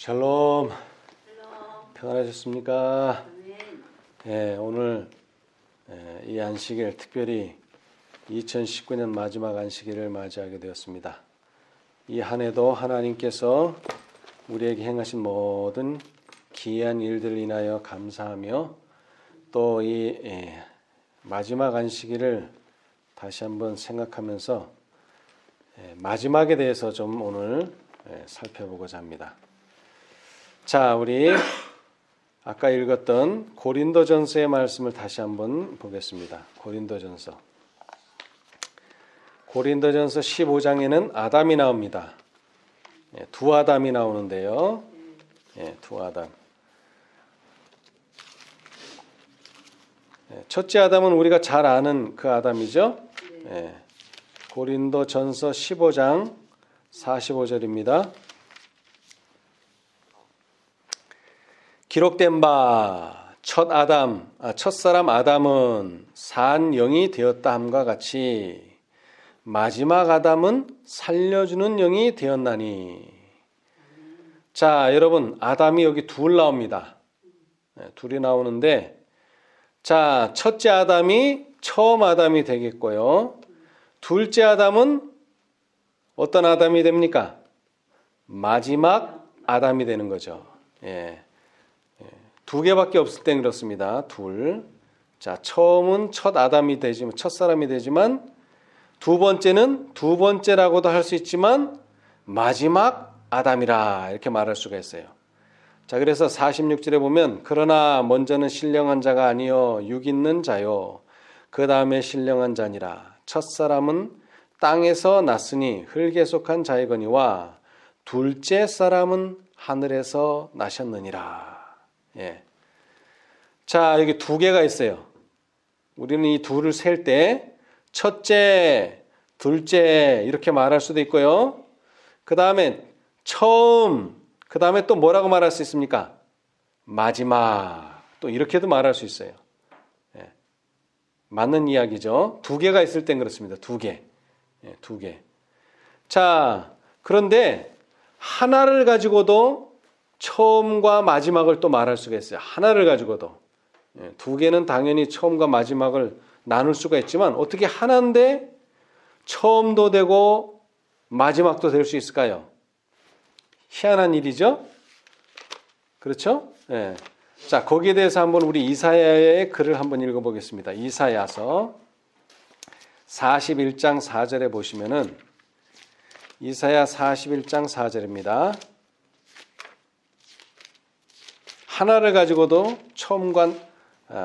샬롬, 샬롬. 평안하셨습니까? 아멘. 오늘 이 안식일 특별히 2019년 마지막 안식일을 맞이하게 되었습니다. 이 한 해도 하나님께서 우리에게 행하신 모든 기이한 일들을 인하여 감사하며 또 이 마지막 안식일을 다시 한번 생각하면서 마지막에 대해서 좀 오늘 살펴보고자 합니다. 자, 우리 아까 읽었던 고린도전서의 말씀을 다시 한번 보겠습니다. 고린도전서 15장에는 아담이 나옵니다. 두 아담이 나오는데요. 두 아담. 첫째 아담은 우리가 잘 아는 그 아담이죠. 고린도전서 15장 45절입니다. 기록된 바 첫사람 아담은 산 영이 되었다 함과 같이 마지막 아담은 살려주는 영이 되었나니. 자, 여러분, 아담이 여기 둘 나옵니다. 둘이 나오는데, 자, 첫째 아담이 처음 아담이 되겠고요. 둘째 아담은 어떤 아담이 됩니까? 마지막 아담이 되는 거죠. 두 개밖에 없을 땐 그렇습니다. 둘. 자, 처음은 첫 아담이 되지만, 첫 사람이 되지만, 두 번째는 두 번째라고도 할 수 있지만, 마지막 아담이라 이렇게 말할 수가 있어요. 자, 그래서 46절에 보면, 그러나 먼저는 신령한 자가 아니요 육 있는 자요. 그 다음에 신령한 자니라. 첫 사람은 땅에서 났으니 흙에 속한 자이거니와 둘째 사람은 하늘에서 나셨느니라. 자, 여기 두 개가 있어요. 우리는 이 둘을 셀 때 첫째, 둘째 이렇게 말할 수도 있고요. 그 다음에 처음, 그 다음에 또 뭐라고 말할 수 있습니까? 마지막, 또 이렇게도 말할 수 있어요. 맞는 이야기죠. 두 개가 있을 땐 그렇습니다. 두 개. 두 개. 자, 그런데 하나를 가지고도 처음과 마지막을 또 말할 수가 있어요. 하나를 가지고도. 두 개는 당연히 처음과 마지막을 나눌 수가 있지만 어떻게 하나인데 처음도 되고 마지막도 될 수 있을까요? 희한한 일이죠? 그렇죠? 자, 거기에 대해서 한번 우리 이사야의 글을 한번 읽어보겠습니다. 이사야서 41장 4절에 보시면은 이사야 41장 4절입니다. 하나를 가지고도 처음과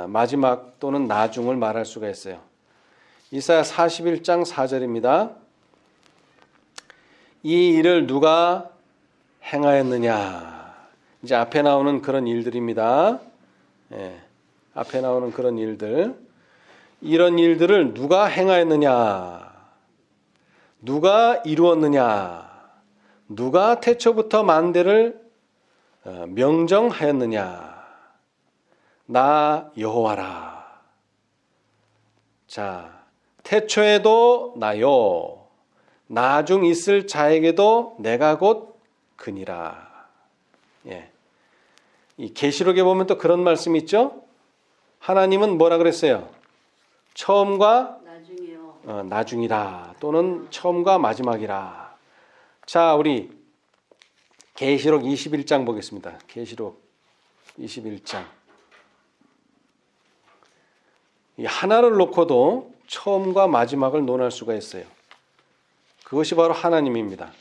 마지막 또는 나중을 말할 수가 있어요. 이사야 41장 4절입니다. 이 일을 누가 행하였느냐. 이제 앞에 나오는 그런 일들입니다. 앞에 나오는 그런 일들. 이런 일들을 누가 행하였느냐. 누가 이루었느냐. 누가 태초부터 만대를 명정하였느냐. 나 여호와라. 자, 태초에도 나요. 나중 있을 자에게도 내가 곧 그니라. 이 계시록에 보면 또 그런 말씀이 있죠. 하나님은 뭐라 그랬어요? 처음과 나중이요. 나중이라 또는 처음과 마지막이라. 자, 우리 계시록 21장 보겠습니다. 계시록 21장. 이 하나를 놓고도 처음과 마지막을 논할 수가 있어요. 그것이 바로 하나님입니다.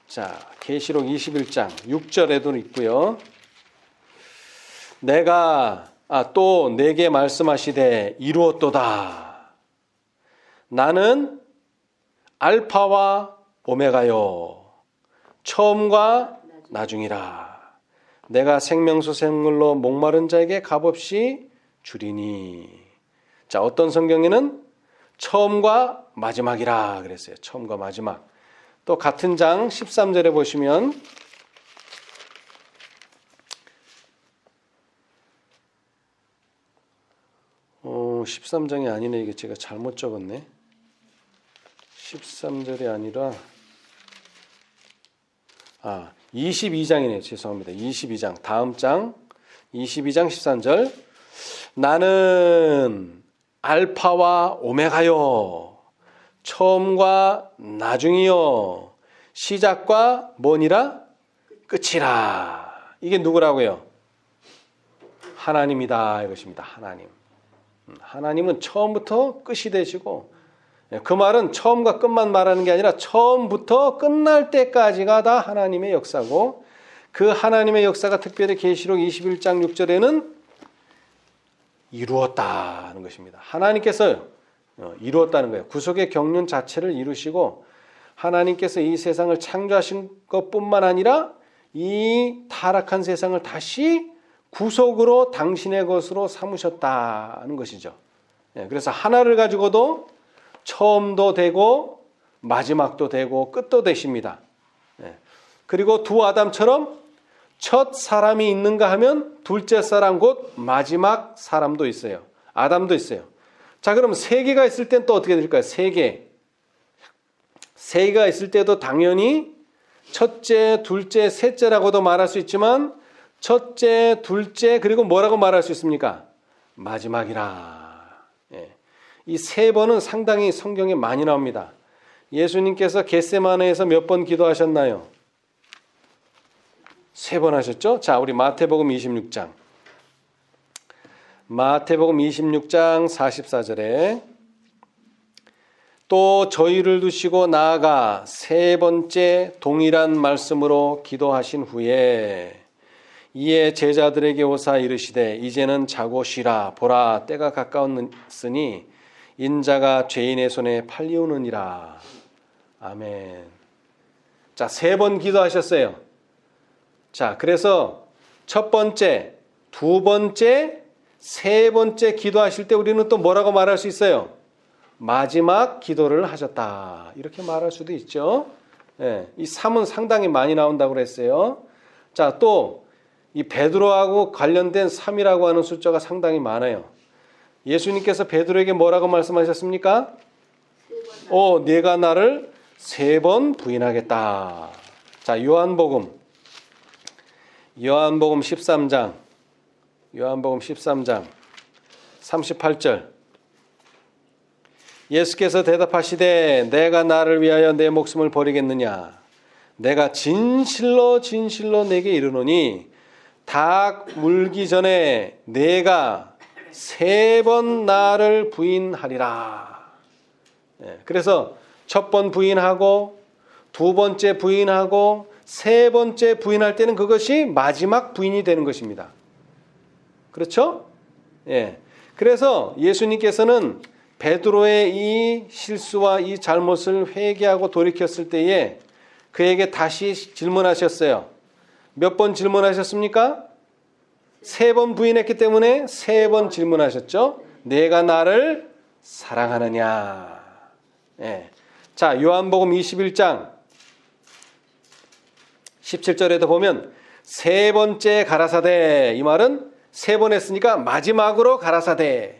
자, 계시록 21장 6절에도 있고요. 내가 또 내게 말씀하시되 이루었도다. 나는 알파와 오메가요. 처음과 나중이라. 내가 생명수 생물로 목마른 자에게 값없이 주리니. 자, 어떤 성경에는 처음과 마지막이라 그랬어요. 처음과 마지막. 또 같은 장 13절에 보시면 13장이 아니네. 이게 제가 잘못 적었네. 13절이 아니라 22장이네요. 죄송합니다. 22장. 다음 장 22장 13절. 나는 알파와 오메가요. 처음과 나중이요. 시작과 뭐니라? 끝이라. 이게 누구라고요? 하나님이다 이것입니다. 하나님. 하나님은 처음부터 끝이 되시고, 그 말은 처음과 끝만 말하는 게 아니라 처음부터 끝날 때까지가 다 하나님의 역사고, 그 하나님의 역사가 특별히 계시록 21장 6절에는 이루었다는 것입니다. 하나님께서 이루었다는 거예요. 구속의 경륜 자체를 이루시고, 하나님께서 이 세상을 창조하신 것뿐만 아니라 이 타락한 세상을 다시 구속으로 당신의 것으로 삼으셨다는 것이죠. 그래서 하나를 가지고도 처음도 되고 마지막도 되고 끝도 되십니다. 그리고 두 아담처럼 첫 사람이 있는가 하면 둘째 사람 곧 마지막 사람도 있어요. 아담도 있어요. 자, 그럼 세 개가 있을 땐 또 어떻게 될까요? 세 개. 세 개가 있을 때도 당연히 첫째, 둘째, 셋째라고도 말할 수 있지만 첫째, 둘째, 그리고 뭐라고 말할 수 있습니까? 마지막이라. 이 세 번은 상당히 성경에 많이 나옵니다. 예수님께서 겟세마네에서 몇 번 기도하셨나요? 세 번 하셨죠? 자, 우리 마태복음 26장. 마태복음 26장 44절에 또 저희를 두시고 나아가 세 번째 동일한 말씀으로 기도하신 후에 이에 제자들에게 오사 이르시되 이제는 자고 쉬라. 보라 때가 가까웠으니 인자가 죄인의 손에 팔리우느니라. 아멘. 자, 세 번 기도하셨어요. 자, 그래서 첫 번째, 두 번째, 세 번째 기도하실 때 우리는 또 뭐라고 말할 수 있어요? 마지막 기도를 하셨다. 이렇게 말할 수도 있죠. 이 3은 상당히 많이 나온다고 그랬어요. 자, 또 이 베드로하고 관련된 3이라고 하는 숫자가 상당히 많아요. 예수님께서 베드로에게 뭐라고 말씀하셨습니까? 네가 나를 세 번 부인하겠다. 자, 요한복음 13장 38절. 예수께서 대답하시되 내가 나를 위하여 내 목숨을 버리겠느냐? 내가 진실로 진실로 내게 이르노니 닭 물기 전에 내가 세 번 나를 부인하리라. 그래서 첫 번 부인하고 두 번째 부인하고 세 번째 부인할 때는 그것이 마지막 부인이 되는 것입니다. 그렇죠? 그래서 예수님께서는 베드로의 이 실수와 이 잘못을 회개하고 돌이켰을 때에 그에게 다시 질문하셨어요. 몇 번 질문하셨습니까? 세 번 부인했기 때문에 세 번 질문하셨죠. 내가 나를 사랑하느냐. 자, 요한복음 21장 17절에도 보면 세 번째 가라사대, 이 말은 세 번 했으니까 마지막으로 가라사대.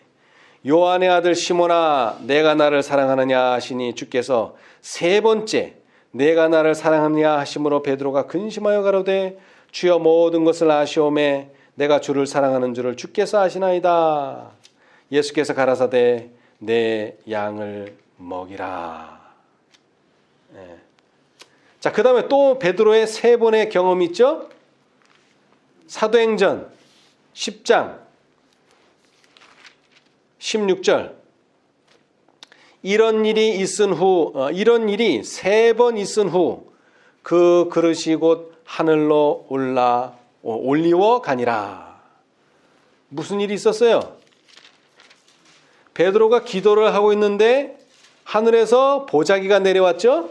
요한의 아들 시몬아 내가 나를 사랑하느냐 하시니 주께서 세 번째 내가 나를 사랑하느냐 하심으로 베드로가 근심하여 가로되 주여 모든 것을 아시오매 내가 주를 사랑하는 줄을 주께서 아시나이다. 예수께서 가라사대 내 양을 먹이라. 자, 그 다음에 또 베드로의 세 번의 경험이 있죠. 사도행전 10장 16절. 이런 일이 세 번 있은 후 그 그릇이 곧 하늘로 올리워 가니라. 무슨 일이 있었어요? 베드로가 기도를 하고 있는데 하늘에서 보자기가 내려왔죠.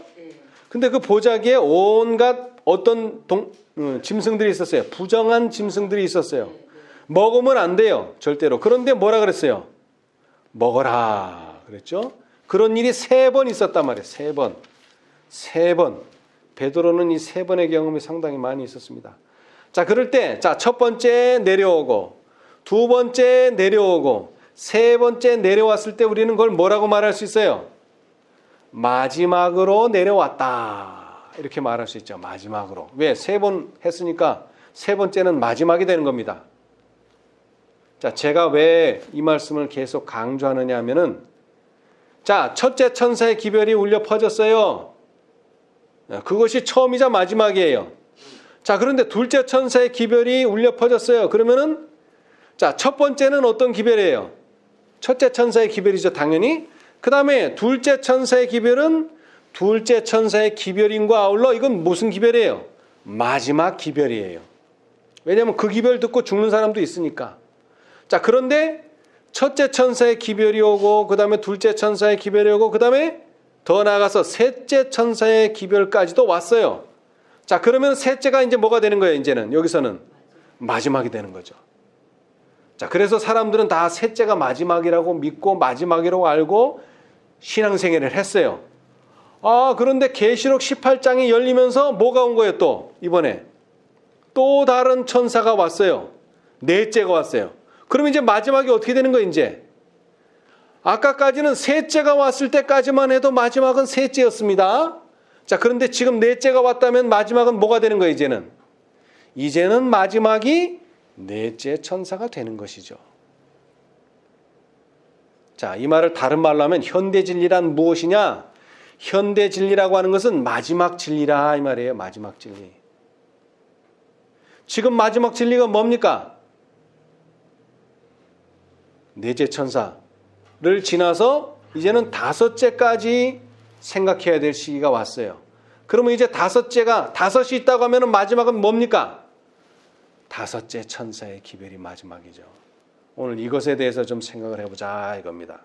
근데 그 보자기에 온갖 어떤 짐승들이 있었어요. 부정한 짐승들이 있었어요. 먹으면 안 돼요, 절대로. 그런데 뭐라 그랬어요? 먹어라 그랬죠. 그런 일이 세 번 있었단 말이에요. 세 번. 베드로는 이 세 번의 경험이 상당히 많이 있었습니다. 자, 그럴 때, 첫 번째 내려오고, 두 번째 내려오고, 세 번째 내려왔을 때 우리는 그걸 뭐라고 말할 수 있어요? 마지막으로 내려왔다. 이렇게 말할 수 있죠. 마지막으로. 왜? 3번 했으니까 3번째는 마지막이 되는 겁니다. 자, 제가 왜 이 말씀을 계속 강조하느냐 하면은, 자, 첫째 천사의 기별이 울려 퍼졌어요. 그것이 처음이자 마지막이에요. 자, 그런데 둘째 천사의 기별이 울려 퍼졌어요. 그러면은, 자, 첫 번째는 어떤 기별이에요? 첫째 천사의 기별이죠, 당연히. 그 다음에 둘째 천사의 기별은 둘째 천사의 기별임과 아울러 이건 무슨 기별이에요? 마지막 기별이에요. 왜냐하면 그 기별 듣고 죽는 사람도 있으니까. 자, 그런데 첫째 천사의 기별이 오고 그 다음에 둘째 천사의 기별이 오고 그 다음에 더 나아가서 셋째 천사의 기별까지도 왔어요. 자, 그러면 셋째가 이제 뭐가 되는 거예요? 이제는 여기서는 마지막이 되는 거죠. 자, 그래서 사람들은 다 셋째가 마지막이라고 믿고 마지막이라고 알고 신앙생활을 했어요. 아, 그런데 계시록 18장이 열리면서 뭐가 온 거예요? 또 이번에 또 다른 천사가 왔어요. 넷째가 왔어요. 그럼 이제 마지막이 어떻게 되는 거예요? 이제 아까까지는 셋째가 왔을 때까지만 해도 마지막은 셋째였습니다. 자, 그런데 지금 넷째가 왔다면 마지막은 뭐가 되는 거예요? 이제는 마지막이 넷째 천사가 되는 것이죠. 자, 이 말을 다른 말로 하면 현대 진리란 무엇이냐? 현대 진리라고 하는 것은 마지막 진리라 이 말이에요. 마지막 진리. 지금 마지막 진리가 뭡니까? 넷째 천사를 지나서 이제는 다섯째까지 생각해야 될 시기가 왔어요. 그러면 이제 다섯이 있다고 하면 마지막은 뭡니까? 다섯째 천사의 기별이 마지막이죠. 오늘 이것에 대해서 좀 생각을 해보자 이겁니다.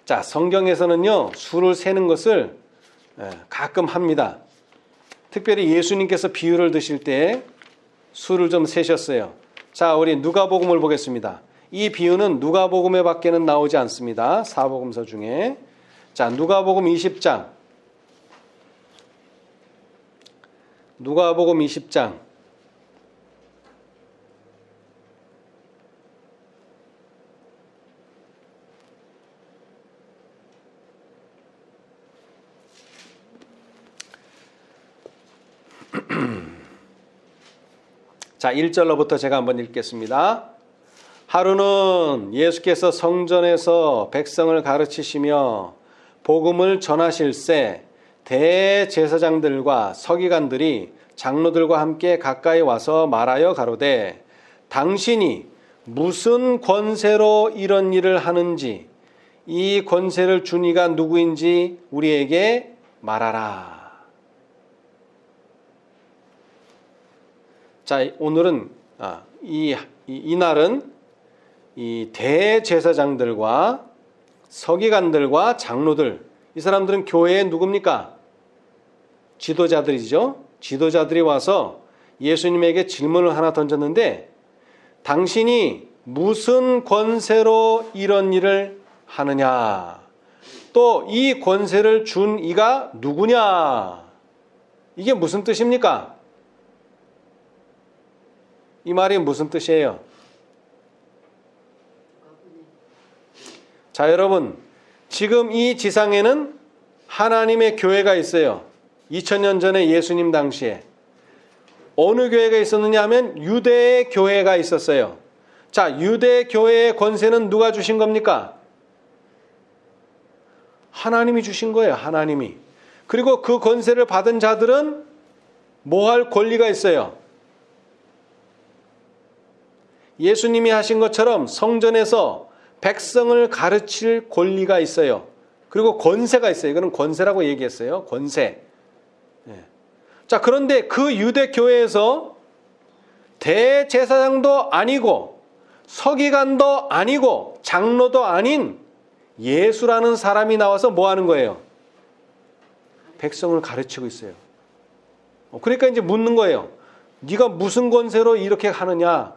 자, 성경에서는요, 수를 세는 것을 가끔 합니다. 특별히 예수님께서 비유를 드실 때 수를 좀 세셨어요. 자, 우리 누가복음을 보겠습니다. 이 비유는 누가복음에 밖에는 나오지 않습니다. 사복음서 중에. 자, 누가복음 20장. 누가복음 20장. 자, 1절로부터 제가 한번 읽겠습니다. 하루는 예수께서 성전에서 백성을 가르치시며 복음을 전하실새 대제사장들과 서기관들이 장로들과 함께 가까이 와서 말하여 가로되 당신이 무슨 권세로 이런 일을 하는지 이 권세를 준 이가 누구인지 우리에게 말하라. 자, 오늘은 이날은 이 대제사장들과 서기관들과 장로들, 이 사람들은 교회의 누굽니까? 지도자들이죠. 지도자들이 와서 예수님에게 질문을 하나 던졌는데 당신이 무슨 권세로 이런 일을 하느냐? 또 이 권세를 준 이가 누구냐? 이게 무슨 뜻입니까? 이 말이 무슨 뜻이에요? 자, 여러분, 지금 이 지상에는 하나님의 교회가 있어요. 2000년 전에 예수님 당시에. 어느 교회가 있었느냐 하면 유대의 교회가 있었어요. 자, 유대 교회의 권세는 누가 주신 겁니까? 하나님이 주신 거예요. 하나님이. 그리고 그 권세를 받은 자들은 뭐 할 권리가 있어요? 예수님이 하신 것처럼 성전에서 백성을 가르칠 권리가 있어요. 그리고 권세가 있어요. 이거는 권세라고 얘기했어요. 권세. 자, 그런데 그 유대 교회에서 대제사장도 아니고 서기관도 아니고 장로도 아닌 예수라는 사람이 나와서 뭐 하는 거예요? 백성을 가르치고 있어요. 그러니까 이제 묻는 거예요. 네가 무슨 권세로 이렇게 하느냐?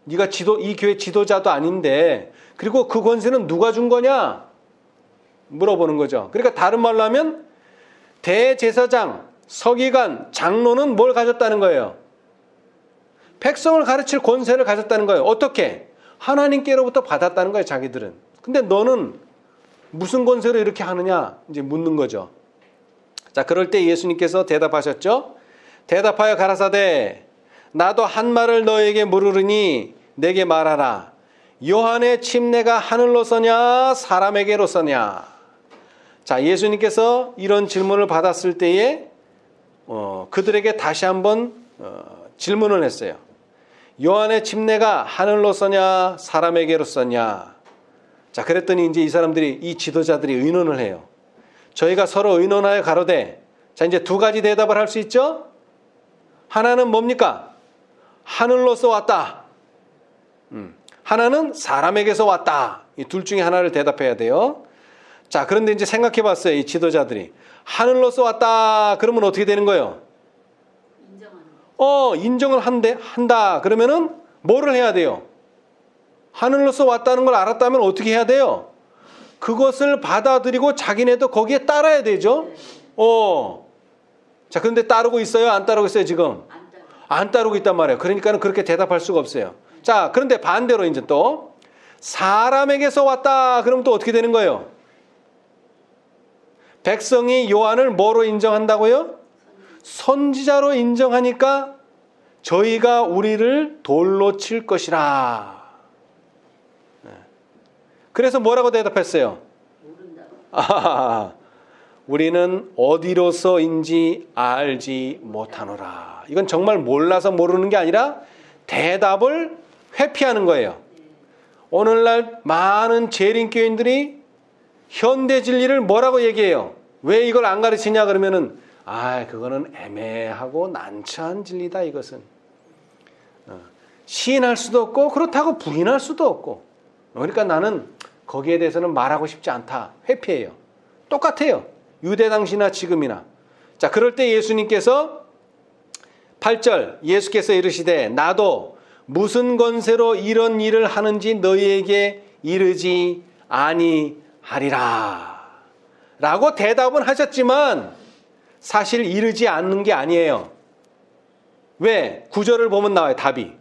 네가 이 교회 지도자도 아닌데 그리고 그 권세는 누가 준 거냐? 물어보는 거죠. 그러니까 다른 말로 하면 대제사장, 서기관, 장로는 뭘 가졌다는 거예요? 백성을 가르칠 권세를 가졌다는 거예요. 어떻게? 하나님께로부터 받았다는 거예요, 자기들은. 근데 너는 무슨 권세로 이렇게 하느냐? 이제 묻는 거죠. 자, 그럴 때 예수님께서 대답하셨죠. 대답하여 가라사대 나도 한 말을 너에게 물으리니 내게 말하라. 요한의 침례가 하늘로서냐 사람에게로서냐. 자, 예수님께서 이런 질문을 받았을 때에 그들에게 다시 한번 질문을 했어요. 요한의 침례가 하늘로서냐 사람에게로서냐. 자, 그랬더니 이제 이 사람들이, 이 지도자들이 의논을 해요. 저희가 서로 의논하여 가로되. 자, 이제 두 가지 대답을 할 수 있죠. 하나는 뭡니까? 하늘로서 왔다. 하나는 사람에게서 왔다. 이 둘 중에 하나를 대답해야 돼요. 자, 그런데 이제 생각해 봤어요. 이 지도자들이. 하늘로서 왔다. 그러면 어떻게 되는 거예요? 인정을 한다. 그러면은 뭐를 해야 돼요? 하늘로서 왔다는 걸 알았다면 어떻게 해야 돼요? 그것을 받아들이고 자기네도 거기에 따라야 되죠. 자, 그런데 따르고 있어요? 안 따르고 있어요, 지금? 안 따르고 있단 말이에요. 그러니까는 그렇게 대답할 수가 없어요. 자, 그런데 반대로 이제 또 사람에게서 왔다. 그러면 또 어떻게 되는 거예요? 백성이 요한을 뭐로 인정한다고요? 선지자로 인정하니까 저희가 우리를 돌로 칠 것이라. 그래서 뭐라고 대답했어요? 우리는 어디로서인지 알지 못하노라. 이건 정말 몰라서 모르는 게 아니라 대답을 회피하는 거예요. 오늘날 많은 재림교인들이 현대 진리를 뭐라고 얘기해요? 왜 이걸 안 가르치냐 그러면은 그거는 애매하고 난처한 진리다. 이것은 시인할 수도 없고 그렇다고 부인할 수도 없고, 그러니까 나는 거기에 대해서는 말하고 싶지 않다. 회피해요. 똑같아요. 유대 당시나 지금이나. 자, 그럴 때 예수님께서 8절 예수께서 이르시되 나도 무슨 권세로 이런 일을 하는지 너희에게 이르지 아니하리라 라고 대답은 하셨지만 사실 이르지 않는 게 아니에요. 왜? 9절을 보면 나와요. 답이.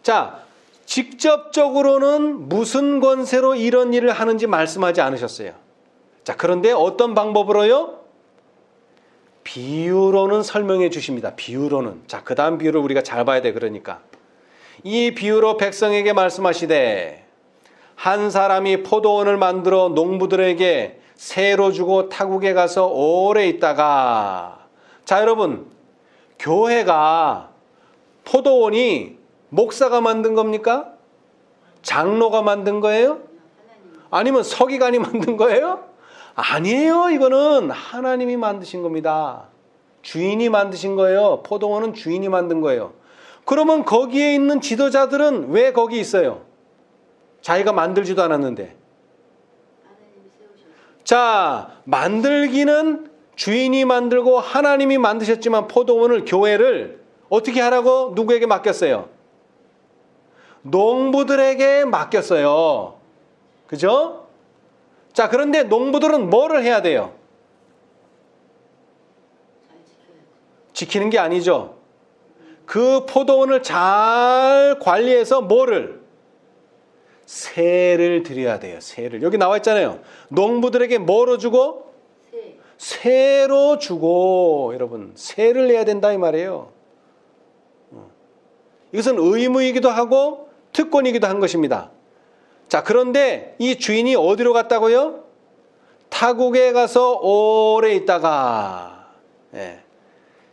자, 직접적으로는 무슨 권세로 이런 일을 하는지 말씀하지 않으셨어요. 자, 그런데 어떤 방법으로요? 비유로는 설명해 주십니다. 비유로는. 자, 그 다음 비유를 우리가 잘 봐야 돼. 그러니까 이 비유로 백성에게 말씀하시되 한 사람이 포도원을 만들어 농부들에게 새로 주고 타국에 가서 오래 있다가. 자, 여러분, 교회가 포도원이 목사가 만든 겁니까? 장로가 만든 거예요? 아니면 서기관이 만든 거예요? 아니에요. 이거는 하나님이 만드신 겁니다. 주인이 만드신 거예요. 포도원은 주인이 만든 거예요. 그러면 거기에 있는 지도자들은 왜 거기 있어요? 자기가 만들지도 않았는데. 자, 만들기는 주인이 만들고 하나님이 만드셨지만 포도원을, 교회를 어떻게 하라고 누구에게 맡겼어요? 농부들에게 맡겼어요. 그죠? 자, 그런데 농부들은 뭐를 해야 돼요? 지키는 게 아니죠. 그 포도원을 잘 관리해서 뭐를? 세를 드려야 돼요. 세를. 여기 나와 있잖아요. 농부들에게 뭐로 주고? 세로 주고. 여러분, 세를 내야 된다 이 말이에요. 이것은 의무이기도 하고 특권이기도 한 것입니다. 자, 그런데 이 주인이 어디로 갔다고요? 타국에 가서 오래 있다가.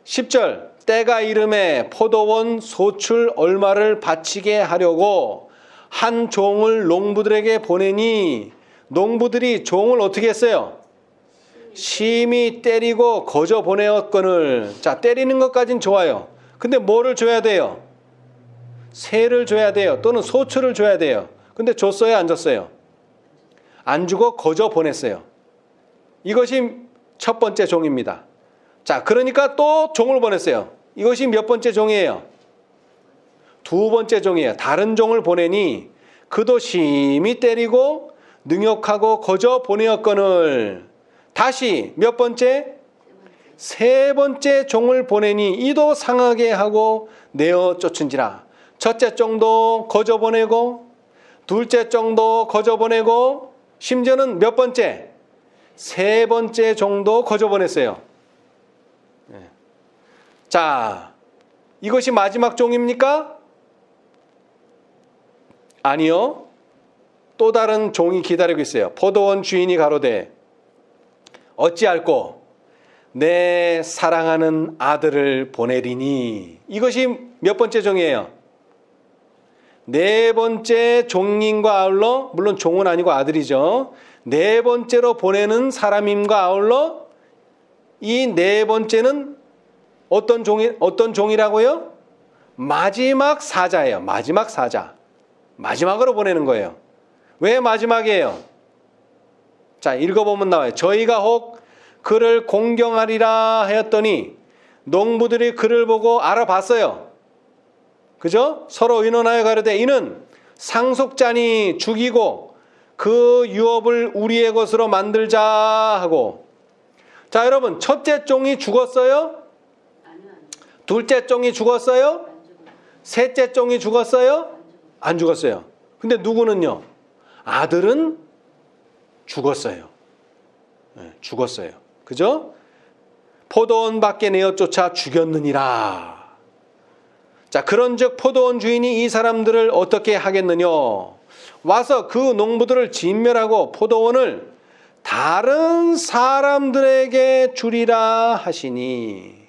10절 때가 이름에 포도원 소출 얼마를 바치게 하려고 한 종을 농부들에게 보내니 농부들이 종을 어떻게 했어요? 심히 때리고 거저 보내었거늘. 자, 때리는 것까진 좋아요. 근데 뭐를 줘야 돼요? 세를 줘야 돼요. 또는 소출을 줘야 돼요. 근데 줬어요? 안 줬어요? 안 주고 거저 보냈어요. 이것이 첫 번째 종입니다. 자, 그러니까 또 종을 보냈어요. 이것이 몇 번째 종이에요? 두 번째 종이에요. 다른 종을 보내니 그도 심히 때리고 능욕하고 거저 보내었거늘. 다시 몇 번째? 세 번째 종을 보내니 이도 상하게 하고 내어 쫓은지라. 첫째 종도 거저 보내고 둘째 종도 거저 보내고 심지어는 몇 번째? 세 번째 종도 거저 보냈어요. 자, 이것이 마지막 종입니까? 아니요. 또 다른 종이 기다리고 있어요. 포도원 주인이 가로되 어찌할꼬 내 사랑하는 아들을 보내리니. 이것이 몇 번째 종이에요? 네 번째 종인과 아울러, 물론 종은 아니고 아들이죠. 네 번째로 보내는 사람임과 아울러 이 네 번째는 어떤 종이라고요? 마지막 사자예요. 마지막 사자. 마지막으로 보내는 거예요. 왜 마지막이에요? 자, 읽어보면 나와요. 저희가 혹 그를 공경하리라 하였더니 농부들이 그를 보고 알아봤어요. 그죠? 서로 의논하여 가로되 이는 상속자니 죽이고 그 유업을 우리의 것으로 만들자 하고. 자, 여러분, 첫째 종이 죽었어요? 둘째 종이 죽었어요? 셋째 종이 죽었어요? 안 죽었어요. 근데 누구는요? 아들은 죽었어요. 네, 죽었어요. 그죠? 포도원 밖에 내어 쫓아 죽였느니라. 자, 그런즉 포도원 주인이 이 사람들을 어떻게 하겠느냐? 와서 그 농부들을 진멸하고 포도원을 다른 사람들에게 주리라 하시니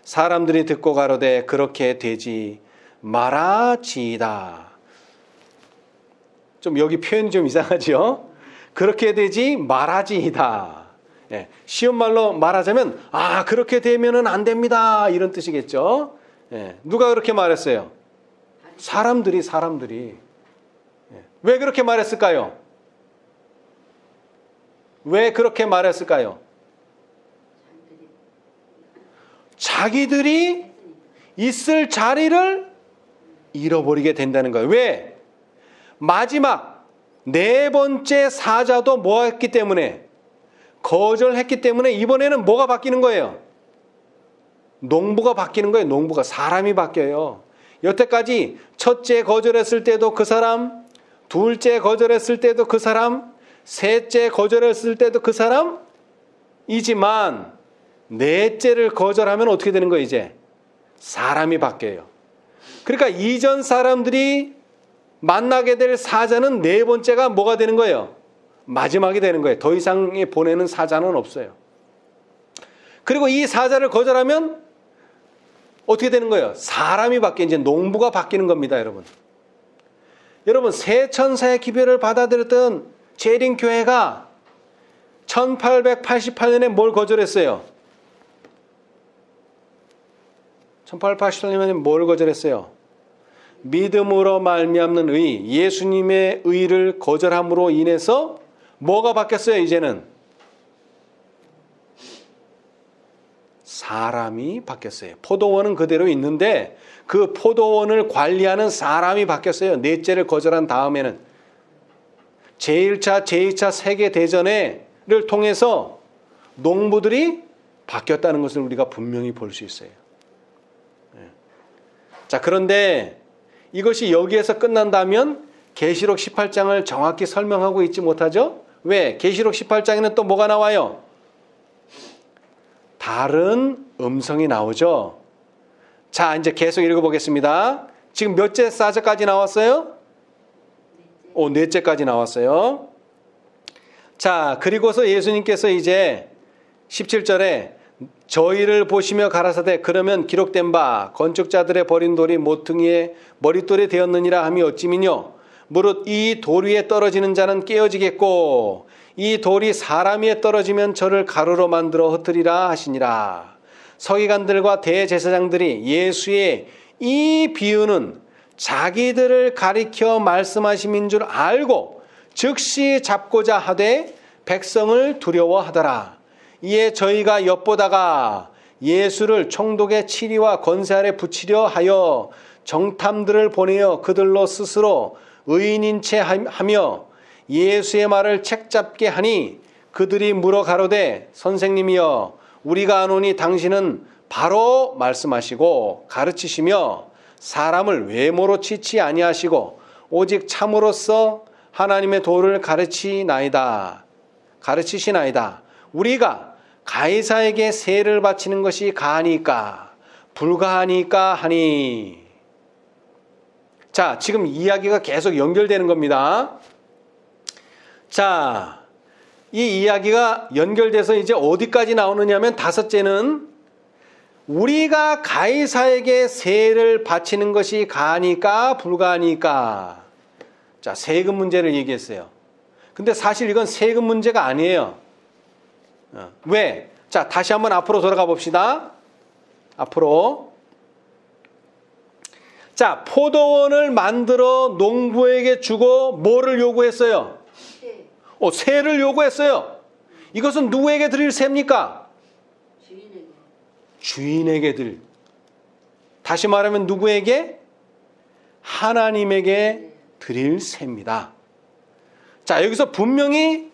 사람들이 듣고 가로되 그렇게 되지 말아지이다. 좀 여기 표현이 좀 이상하죠? 그렇게 되지 말아지이다. 예, 쉬운 말로 말하자면 그렇게 되면은 안 됩니다. 이런 뜻이겠죠? 예, 누가 그렇게 말했어요? 사람들이. 예, 왜 그렇게 말했을까요? 왜 그렇게 말했을까요? 자기들이 있을 자리를 잃어버리게 된다는 거예요. 왜? 마지막 네 번째 사자도 뭐 했기 때문에? 거절했기 때문에 이번에는 뭐가 바뀌는 거예요? 농부가 바뀌는 거예요. 농부가. 사람이 바뀌어요. 여태까지 첫째 거절했을 때도 그 사람, 둘째 거절했을 때도 그 사람, 셋째 거절했을 때도 그 사람이지만 넷째를 거절하면 어떻게 되는 거예요? 이제 사람이 바뀌어요. 그러니까 이전 사람들이 만나게 될 사자는 네 번째가 뭐가 되는 거예요? 마지막이 되는 거예요. 더 이상에 보내는 사자는 없어요. 그리고 이 사자를 거절하면 어떻게 되는 거예요? 사람이 바뀌어 이제 농부가 바뀌는 겁니다, 여러분. 여러분, 새 천사의 기별을 받아들였던 재림 교회가 1888년에 뭘 거절했어요? 1888년에 뭘 거절했어요? 믿음으로 말미암는 의, 예수님의 의를 거절함으로 인해서 뭐가 바뀌었어요? 이제는 사람이 바뀌었어요. 포도원은 그대로 있는데 그 포도원을 관리하는 사람이 바뀌었어요. 넷째를 거절한 다음에는 제1차, 제2차 세계대전을 통해서 농부들이 바뀌었다는 것을 우리가 분명히 볼 수 있어요. 자, 그런데 이것이 여기에서 끝난다면 계시록 18장을 정확히 설명하고 있지 못하죠? 왜? 계시록 18장에는 또 뭐가 나와요? 다른 음성이 나오죠. 자, 이제 계속 읽어보겠습니다. 지금 몇째 사자까지 나왔어요? 넷째까지 나왔어요. 자, 그리고서 예수님께서 이제 17절에 저희를 보시며 가라사대 그러면 기록된 바 건축자들의 버린 돌이 모퉁이의 머릿돌이 되었느니라 함이 어찌미뇨 무릇 이 돌 위에 떨어지는 자는 깨어지겠고 이 돌이 사람 위에 떨어지면 저를 가루로 만들어 흩으리라 하시니라. 서기관들과 대제사장들이 예수의 이 비유는 자기들을 가리켜 말씀하심인 줄 알고 즉시 잡고자 하되 백성을 두려워하더라. 이에 저희가 엿보다가 예수를 총독의 치리와 권세 아래 붙이려 하여 정탐들을 보내어 그들로 스스로 의인인 채 하며 예수의 말을 책잡게 하니 그들이 물어 가로되 선생님이여 우리가 아노니 당신은 바로 말씀하시고 가르치시며 사람을 외모로 치지 아니하시고 오직 참으로써 하나님의 도를 가르치시나이다. 우리가 가이사에게 세를 바치는 것이 가하니까 불가하니까 하니. 자, 지금 이야기가 계속 연결되는 겁니다. 자, 이 이야기가 연결돼서 이제 어디까지 나오느냐면 다섯째는 우리가 가이사에게 세를 바치는 것이 가하니까 불가하니까. 자, 세금 문제를 얘기했어요. 근데 사실 이건 세금 문제가 아니에요. 왜? 자, 다시 한번 앞으로 돌아가 봅시다. 앞으로. 자, 포도원을 만들어 농부에게 주고 뭐를 요구했어요? 세를 요구했어요. 이것은 누구에게 드릴 세입니까? 주인에게. 주인에게 드릴. 다시 말하면 누구에게? 하나님에게 드릴 세입니다. 자, 여기서 분명히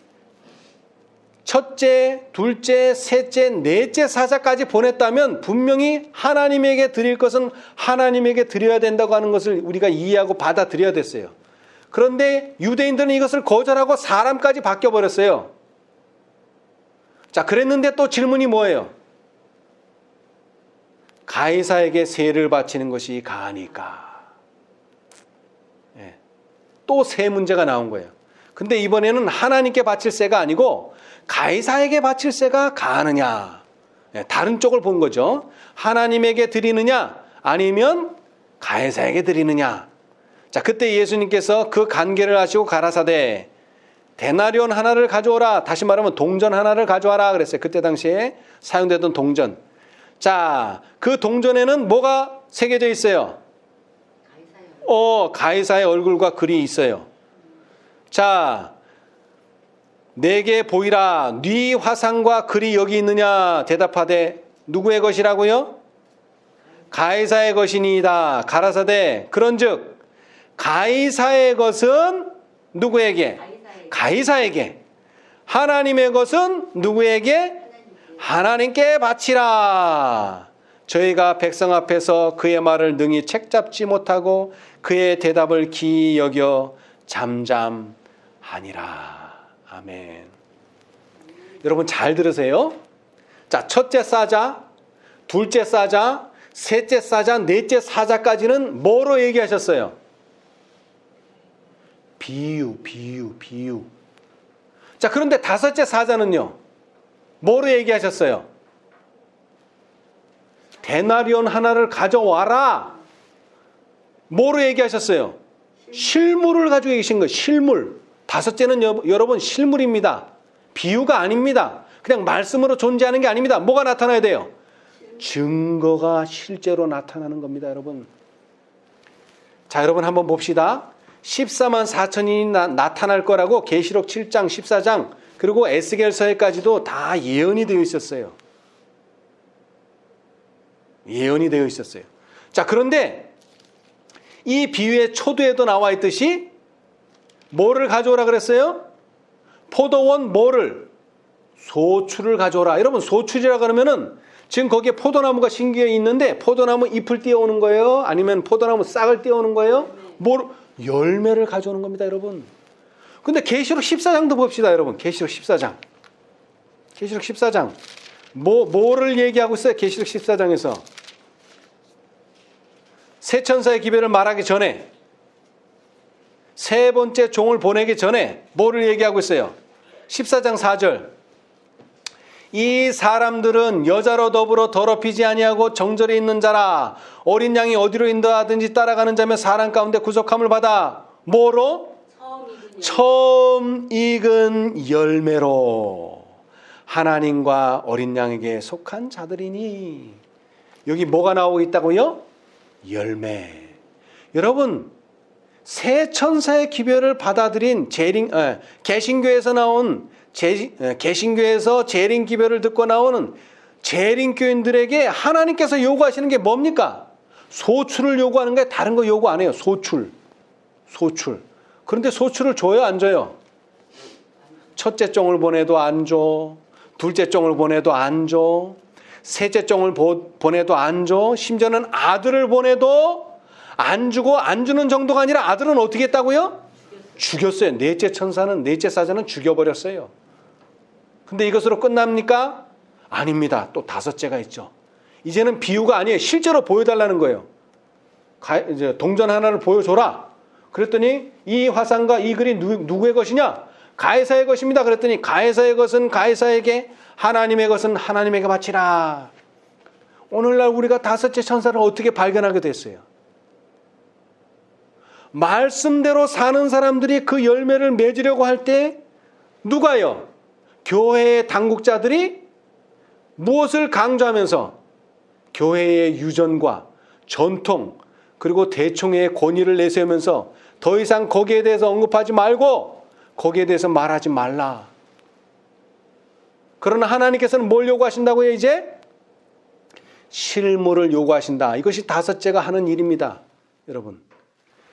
첫째, 둘째, 셋째, 넷째 사자까지 보냈다면 분명히 하나님에게 드릴 것은 하나님에게 드려야 된다고 하는 것을 우리가 이해하고 받아들여야 됐어요. 그런데 유대인들은 이것을 거절하고 사람까지 바뀌어버렸어요. 자, 그랬는데 또 질문이 뭐예요? 가이사에게 세를 바치는 것이 가하니까. 또 세 문제가 나온 거예요. 근데 이번에는 하나님께 바칠 세가 아니고 가이사에게 바칠 세가 가하느냐. 다른 쪽을 본 거죠. 하나님에게 드리느냐 아니면 가이사에게 드리느냐. 자, 그때 예수님께서 그 간계를 하시고 가라사대 데나리온 하나를 가져오라. 다시 말하면 동전 하나를 가져와라 그랬어요. 그때 당시에 사용되던 동전. 자, 그 동전에는 뭐가 새겨져 있어요? 가이사의 얼굴과 글이 있어요. 자, 내게 보이라. 네 화상과 글이 여기 있느냐? 대답하되 누구의 것이라고요? 가이사의 것이니이다. 가라사대 그런즉 가이사의 것은 누구에게? 가이사에게. 하나님의 것은 누구에게? 하나님께 바치라. 저희가 백성 앞에서 그의 말을 능히 책잡지 못하고 그의 대답을 기이 여겨 잠잠하니라. 아멘. 여러분 잘 들으세요. 자, 첫째 사자, 둘째 사자, 셋째 사자, 넷째 사자까지는 뭐로 얘기하셨어요? 비유. 자, 그런데 다섯째 사자는요, 뭐로 얘기하셨어요? 데나리온 하나를 가져와라. 뭐로 얘기하셨어요? 실물을 가지고 계신 거예요. 실물. 다섯째는 여러분 실물입니다. 비유가 아닙니다. 그냥 말씀으로 존재하는 게 아닙니다. 뭐가 나타나야 돼요? 증거가 실제로 나타나는 겁니다, 여러분. 자, 여러분 한번 봅시다. 14만 4천인이 나타날 거라고 계시록 7장, 14장 그리고 에스겔서에까지도 다 예언이 되어 있었어요. 예언이 되어 있었어요. 자, 그런데 이 비유의 초두에도 나와 있듯이 뭐를 가져오라 그랬어요? 포도원 뭐를? 소출을 가져오라. 여러분 소출이라 그러면은 지금 거기에 포도나무가 신기해 있는데 포도나무 잎을 띄워오는 거예요? 아니면 포도나무 싹을 띄워오는 거예요? 열매를 가져오는 겁니다, 여러분. 근데 계시록 14장도 봅시다, 여러분. 계시록 14장. 계시록 14장. 뭐를 얘기하고 있어요? 계시록 14장에서. 세 천사의 기별을 말하기 전에 세 번째 종을 보내기 전에 뭐를 얘기하고 있어요? 14장 4절. 이 사람들은 여자로 더불어 더럽히지 아니하고 정절에 있는 자라. 어린 양이 어디로 인도하든지 따라가는 자며 사람 가운데 구속함을 받아. 뭐로? 처음 익은 열매로 하나님과 어린 양에게 속한 자들이니. 여기 뭐가 나오고 있다고요? 열매. 여러분 세 천사의 기별을 받아들인 개신교에서 나온 개신교에서 재림 기별을 듣고 나오는 재림교인들에게 하나님께서 요구하시는 게 뭡니까? 소출을 요구하는 게 다른 거 요구 안 해요. 소출. 그런데 소출을 줘요, 안 줘요? 첫째 종을 보내도 안 줘. 둘째 종을 보내도 안 줘. 셋째 종을 보내도 안 줘. 심지어는 아들을 보내도 안 주고, 안 주는 정도가 아니라 아들은 어떻게 했다고요? 죽였어요. 넷째 천사는, 넷째 사자는 죽여버렸어요. 근데 이것으로 끝납니까? 아닙니다. 또 다섯째가 있죠. 이제는 비유가 아니에요. 실제로 보여달라는 거예요. 이제 동전 하나를 보여줘라. 그랬더니 이 화상과 이 글이 누구의 것이냐? 가이사의 것입니다. 그랬더니 가이사의 것은 가이사에게, 하나님의 것은 하나님에게 바치라. 오늘날 우리가 다섯째 천사를 어떻게 발견하게 됐어요? 말씀대로 사는 사람들이 그 열매를 맺으려고 할 때 누가요? 교회의 당국자들이 무엇을 강조하면서 교회의 유전과 전통 그리고 대총회의 권위를 내세우면서 더 이상 거기에 대해서 언급하지 말고 거기에 대해서 말하지 말라. 그러나 하나님께서는 뭘 요구하신다고요? 이제 실물을 요구하신다. 이것이 다섯째가 하는 일입니다, 여러분.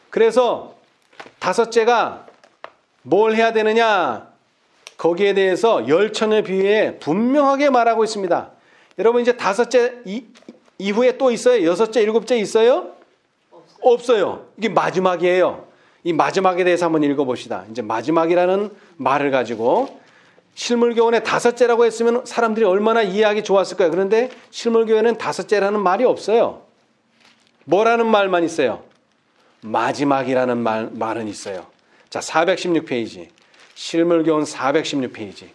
그래서 다섯째가 뭘 해야 되느냐? 거기에 대해서 열천의 비유에 분명하게 말하고 있습니다. 여러분 이제 다섯째 이후에 또 있어요? 여섯째, 일곱째 있어요? 없어요. 이게 마지막이에요. 이 마지막에 대해서 한번 읽어봅시다. 이제 마지막이라는 말을 가지고 실물교훈에 다섯째라고 했으면 사람들이 얼마나 이해하기 좋았을까요? 그런데 실물교훈에는 다섯째라는 말이 없어요. 뭐라는 말만 있어요? 마지막이라는 말은 있어요. 자, 416페이지. 실물교훈 416페이지.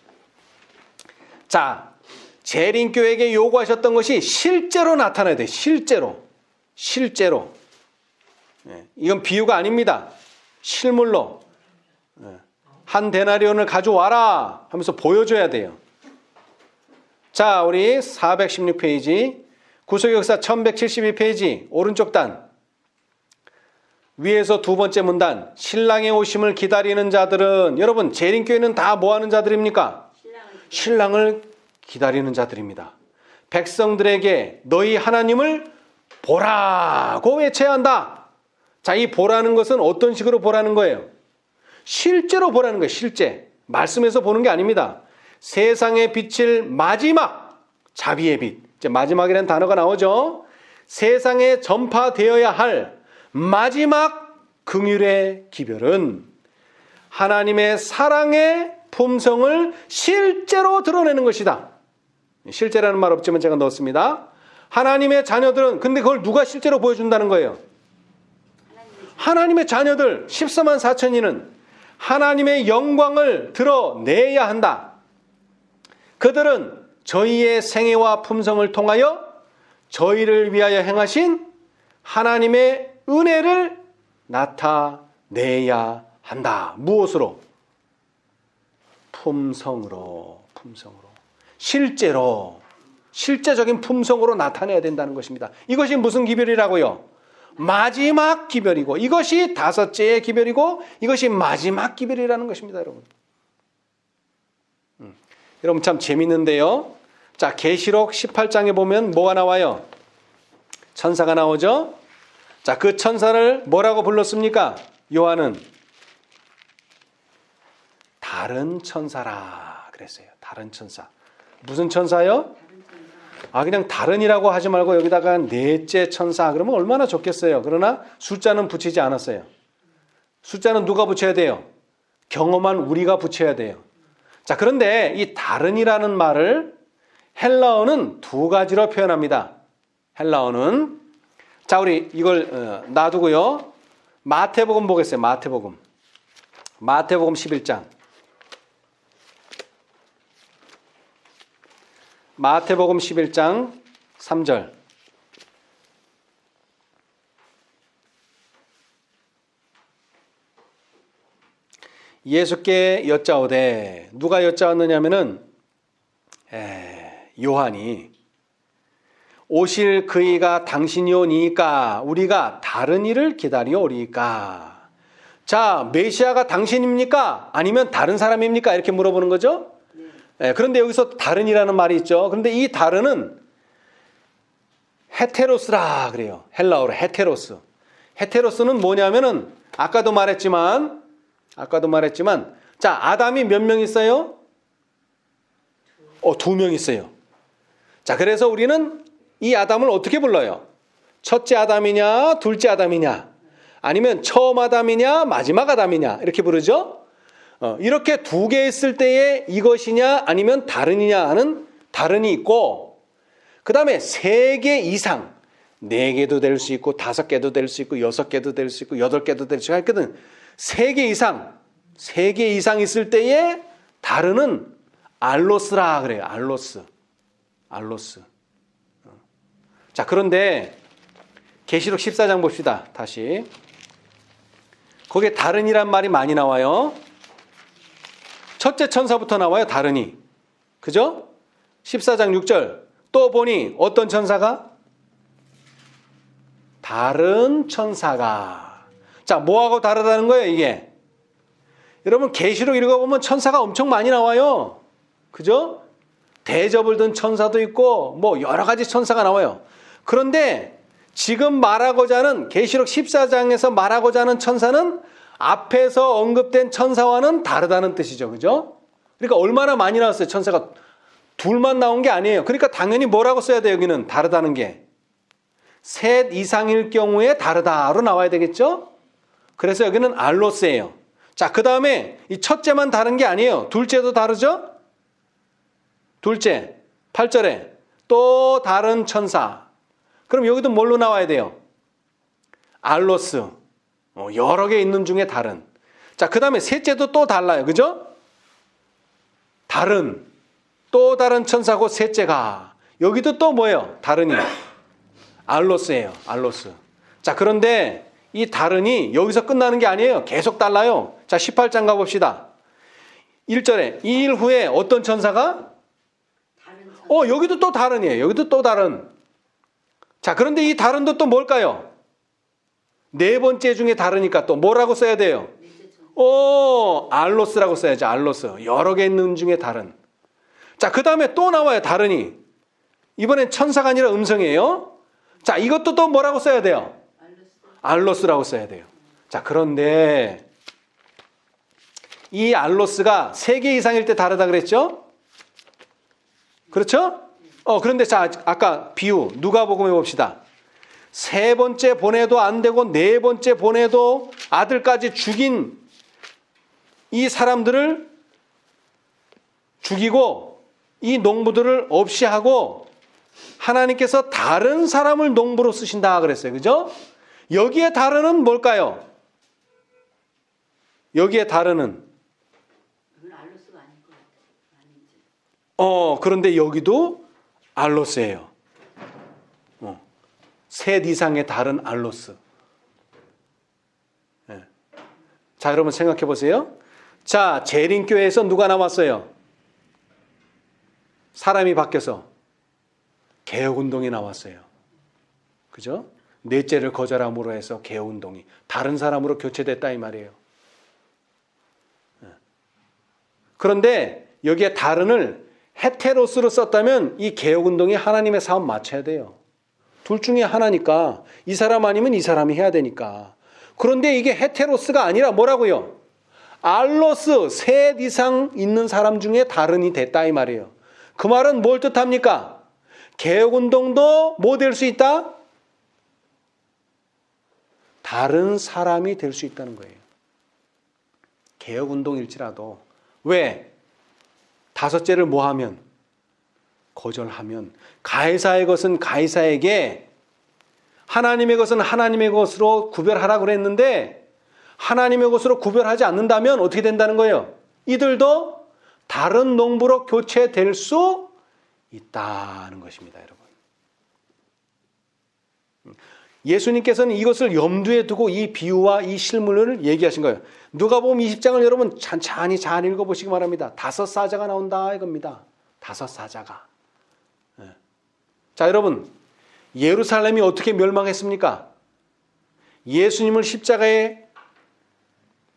자, 재림교회에게 요구하셨던 것이 실제로 나타나야 돼. 실제로. 이건 비유가 아닙니다. 실물로. 한 데나리온을 가져와라 하면서 보여줘야 돼요. 자, 우리 416페이지. 구속역사 1172페이지. 오른쪽 단. 위에서 두 번째 문단, 신랑의 오심을 기다리는 자들은, 여러분 재림교회는 다 뭐하는 자들입니까? 신랑을 기다리는 자들입니다. 백성들에게 너희 하나님을 보라고 외쳐야 한다. 자, 이 보라는 것은 어떤 식으로 보라는 거예요? 실제로 보라는 거예요. 실제. 말씀에서 보는 게 아닙니다. 세상에 비칠 마지막 자비의 빛. 이제 마지막이라는 단어가 나오죠. 세상에 전파되어야 할 마지막 긍휼의 기별은 하나님의 사랑의 품성을 실제로 드러내는 것이다. 실제라는 말 없지만 제가 넣었습니다. 하나님의 자녀들은, 근데 그걸 누가 실제로 보여준다는 거예요? 하나님의 자녀들 14만 4천인은 하나님의 영광을 드러내야 한다. 그들은 저희의 생애와 품성을 통하여 저희를 위하여 행하신 하나님의 은혜를 나타내야 한다. 무엇으로? 품성으로. 실제적인 품성으로 나타내야 된다는 것입니다. 이것이 무슨 기별이라고요? 마지막 기별이고, 이것이 다섯째의 기별이고, 이것이 마지막 기별이라는 것입니다, 여러분. 여러분 참 재밌는데요. 자, 계시록 18장에 보면 뭐가 나와요? 천사가 나오죠? 자, 그 천사를 뭐라고 불렀습니까? 요한은 다른 천사라 그랬어요. 다른 천사. 무슨 천사요? 그냥 다른이라고 하지 말고 여기다가 넷째 천사 그러면 얼마나 좋겠어요. 그러나 숫자는 붙이지 않았어요. 숫자는 누가 붙여야 돼요? 경험한 우리가 붙여야 돼요. 자, 그런데 이 다른이라는 말을 헬라어는 두 가지로 표현합니다. 헬라어는, 자, 우리 이걸 놔두고요. 마태복음 보겠어요. 마태복음 11장. 마태복음 11장 3절. 예수께 여짜오되, 누가 여짜왔느냐면은 요한이 오실 그이가 당신이오니까 우리가 다른 이를 기다려오리까. 자, 메시아가 당신입니까? 아니면 다른 사람입니까? 이렇게 물어보는 거죠. 그런데 여기서 다른이라는 말이 있죠. 그런데 이 다른은 헤테로스라 그래요. 헬라어로 헤테로스. 헤테로스는 뭐냐면은 아까도 말했지만 자, 아담이 몇 명 있어요? 2명 있어요. 자, 그래서 우리는 이 아담을 어떻게 불러요? 첫째 아담이냐, 둘째 아담이냐, 아니면 처음 아담이냐, 마지막 아담이냐, 이렇게 부르죠. 이렇게 두 개 있을 때에 이것이냐 아니면 다른이냐 하는 다른이 있고, 그 다음에 3개 이상, 4개도 될 수 있고 5개도 될 수 있고 6개도 될 수 있고 8개도 될 수 있거든. 3개 이상 있을 때에 다르는 알로스라 그래요. 알로스. 자, 그런데 계시록 14장 봅시다. 다시. 거기에 다른이란 말이 많이 나와요. 첫째 천사부터 나와요. 다른이. 그죠? 14장 6절. 또 보니 어떤 천사가? 다른 천사가. 자, 뭐하고 다르다는 거예요, 이게? 여러분, 계시록 읽어보면 천사가 엄청 많이 나와요. 그죠? 대접을 든 천사도 있고, 뭐, 여러 가지 천사가 나와요. 그런데 지금 말하고자 하는, 계시록 14장에서 말하고자 하는 천사는 앞에서 언급된 천사와는 다르다는 뜻이죠. 그죠? 그러니까 얼마나 많이 나왔어요, 천사가. 둘만 나온 게 아니에요. 그러니까 당연히 뭐라고 써야 돼요, 여기는? 다르다는 게. 셋 이상일 경우에 다르다로 나와야 되겠죠? 그래서 여기는 알로스예요. 자, 그 다음에 이 첫째만 다른 게 아니에요. 둘째도 다르죠? 둘째, 8절에 또 다른 천사. 그럼 여기도 뭘로 나와야 돼요? 알로스. 여러 개 있는 중에 다른. 자, 그 다음에 셋째도 또 달라요. 그죠? 다른. 또 다른 천사고 셋째가. 여기도 또 뭐예요? 다른이. 알로스예요. 알로스. 자, 그런데 이 다른이 여기서 끝나는 게 아니에요. 계속 달라요. 자, 18장 가봅시다. 1절에 이 일 후에 어떤 천사가? 다른 천사. 여기도 또 다른이에요. 여기도 또 다른. 자, 그런데 이 다른도 또 뭘까요? 네 번째 중에 다르니까 또 뭐라고 써야 돼요? 넷째 천사. 알로스라고 써야죠. 알로스. 여러 개 있는 중에 다른. 자, 그 다음에 또 나와요. 다른이. 이번엔 천사가 아니라 음성이에요. 자, 이것도 또 뭐라고 써야 돼요? 알로스라고 써야 돼요. 자, 그런데 이 알로스가 3개 이상일 때 다르다 그랬죠? 그렇죠? 그런데 자, 아까 비유 누가복음 해봅시다. 3번째 보내도 안 되고 4번째 보내도 아들까지 죽인 이 사람들을 죽이고 이 농부들을 없이 하고 하나님께서 다른 사람을 농부로 쓰신다 그랬어요. 그죠? 여기에 다른은 뭘까요? 여기에 다른은 그건 알로스가 아닐 것 같아요. 아니지. 그런데 여기도 알로스예요. 셋 이상의 다른 알로스. 네. 자, 여러분 생각해 보세요. 자, 재림교회에서 누가 나왔어요? 사람이 바뀌어서 개혁운동이 나왔어요. 그죠? 넷째를 거절함으로 해서 개혁운동이 다른 사람으로 교체됐다 이 말이에요. 그런데 여기에 다른을 헤테로스로 썼다면 이 개혁운동이 하나님의 사업 맞춰야 돼요. 둘 중에 하나니까 이 사람 아니면 이 사람이 해야 되니까. 그런데 이게 헤테로스가 아니라 뭐라고요? 알로스, 셋 이상 있는 사람 중에 다른이 됐다 이 말이에요. 그 말은 뭘 뜻합니까? 개혁운동도 뭐 될 수 있다? 다른 사람이 될 수 있다는 거예요. 개혁운동일지라도. 왜? 다섯째를 뭐 하면? 거절하면. 가이사의 것은 가이사에게, 하나님의 것은 하나님의 것으로 구별하라 그랬는데 하나님의 것으로 구별하지 않는다면 어떻게 된다는 거예요? 이들도 다른 농부로 교체될 수 있다는 것입니다, 여러분. 예수님께서는 이것을 염두에 두고 이 비유와 이 실물을 얘기하신 거예요. 누가복음 20장을 여러분 찬찬히 잘 읽어보시기 바랍니다. 5 사자가 나온다 이겁니다. 5 사자가. 자, 여러분, 예루살렘이 어떻게 멸망했습니까? 예수님을 십자가에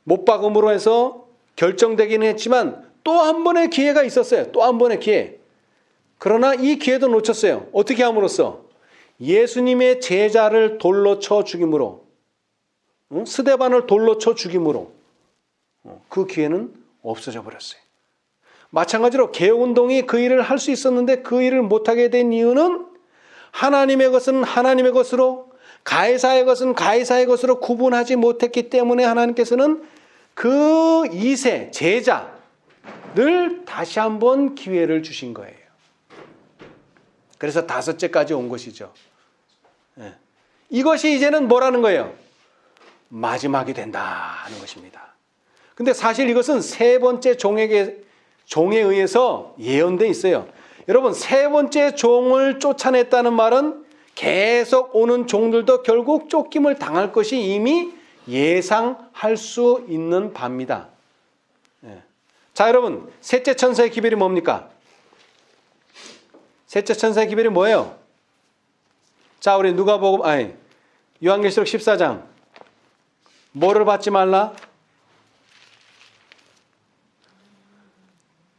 못 박음으로 해서 결정되기는 했지만 또 한 번의 기회가 있었어요. 또 한 번의 기회. 그러나 이 기회도 놓쳤어요. 어떻게 함으로써? 예수님의 제자를 돌로 쳐 죽임으로, 스데반을 돌로 쳐 죽임으로 그 기회는 없어져 버렸어요. 마찬가지로 개혁운동이 그 일을 할 수 있었는데 그 일을 못하게 된 이유는 하나님의 것은 하나님의 것으로, 가이사의 것은 가이사의 것으로 구분하지 못했기 때문에 하나님께서는 그 2세 제자를 다시 한번 기회를 주신 거예요. 그래서 다섯째까지 온 것이죠. 예. 이것이 이제는 뭐라는 거예요? 마지막이 된다는 것입니다. 근데 사실 이것은 세 번째 종에 의해서 예언돼 있어요. 여러분, 세 번째 종을 쫓아냈다는 말은 계속 오는 종들도 결국 쫓김을 당할 것이 이미 예상할 수 있는 바입니다. 예. 자, 여러분, 셋째 천사의 기별이 뭡니까? 셋째 천사의 기별이 뭐예요? 자, 우리 요한계시록 14장. 뭐를 받지 말라?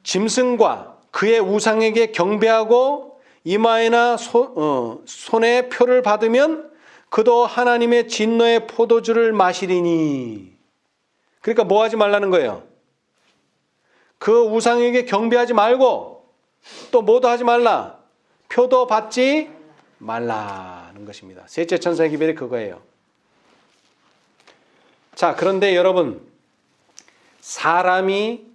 짐승과 그의 우상에게 경배하고 이마에나 손에 표를 받으면 그도 하나님의 진노의 포도주를 마시리니. 그러니까 뭐 하지 말라는 거예요? 그 우상에게 경배하지 말고 또 뭐도 하지 말라? 표도 받지 말라는 것입니다. 셋째 천사의 기별이 그거예요. 자, 그런데 여러분, 사람이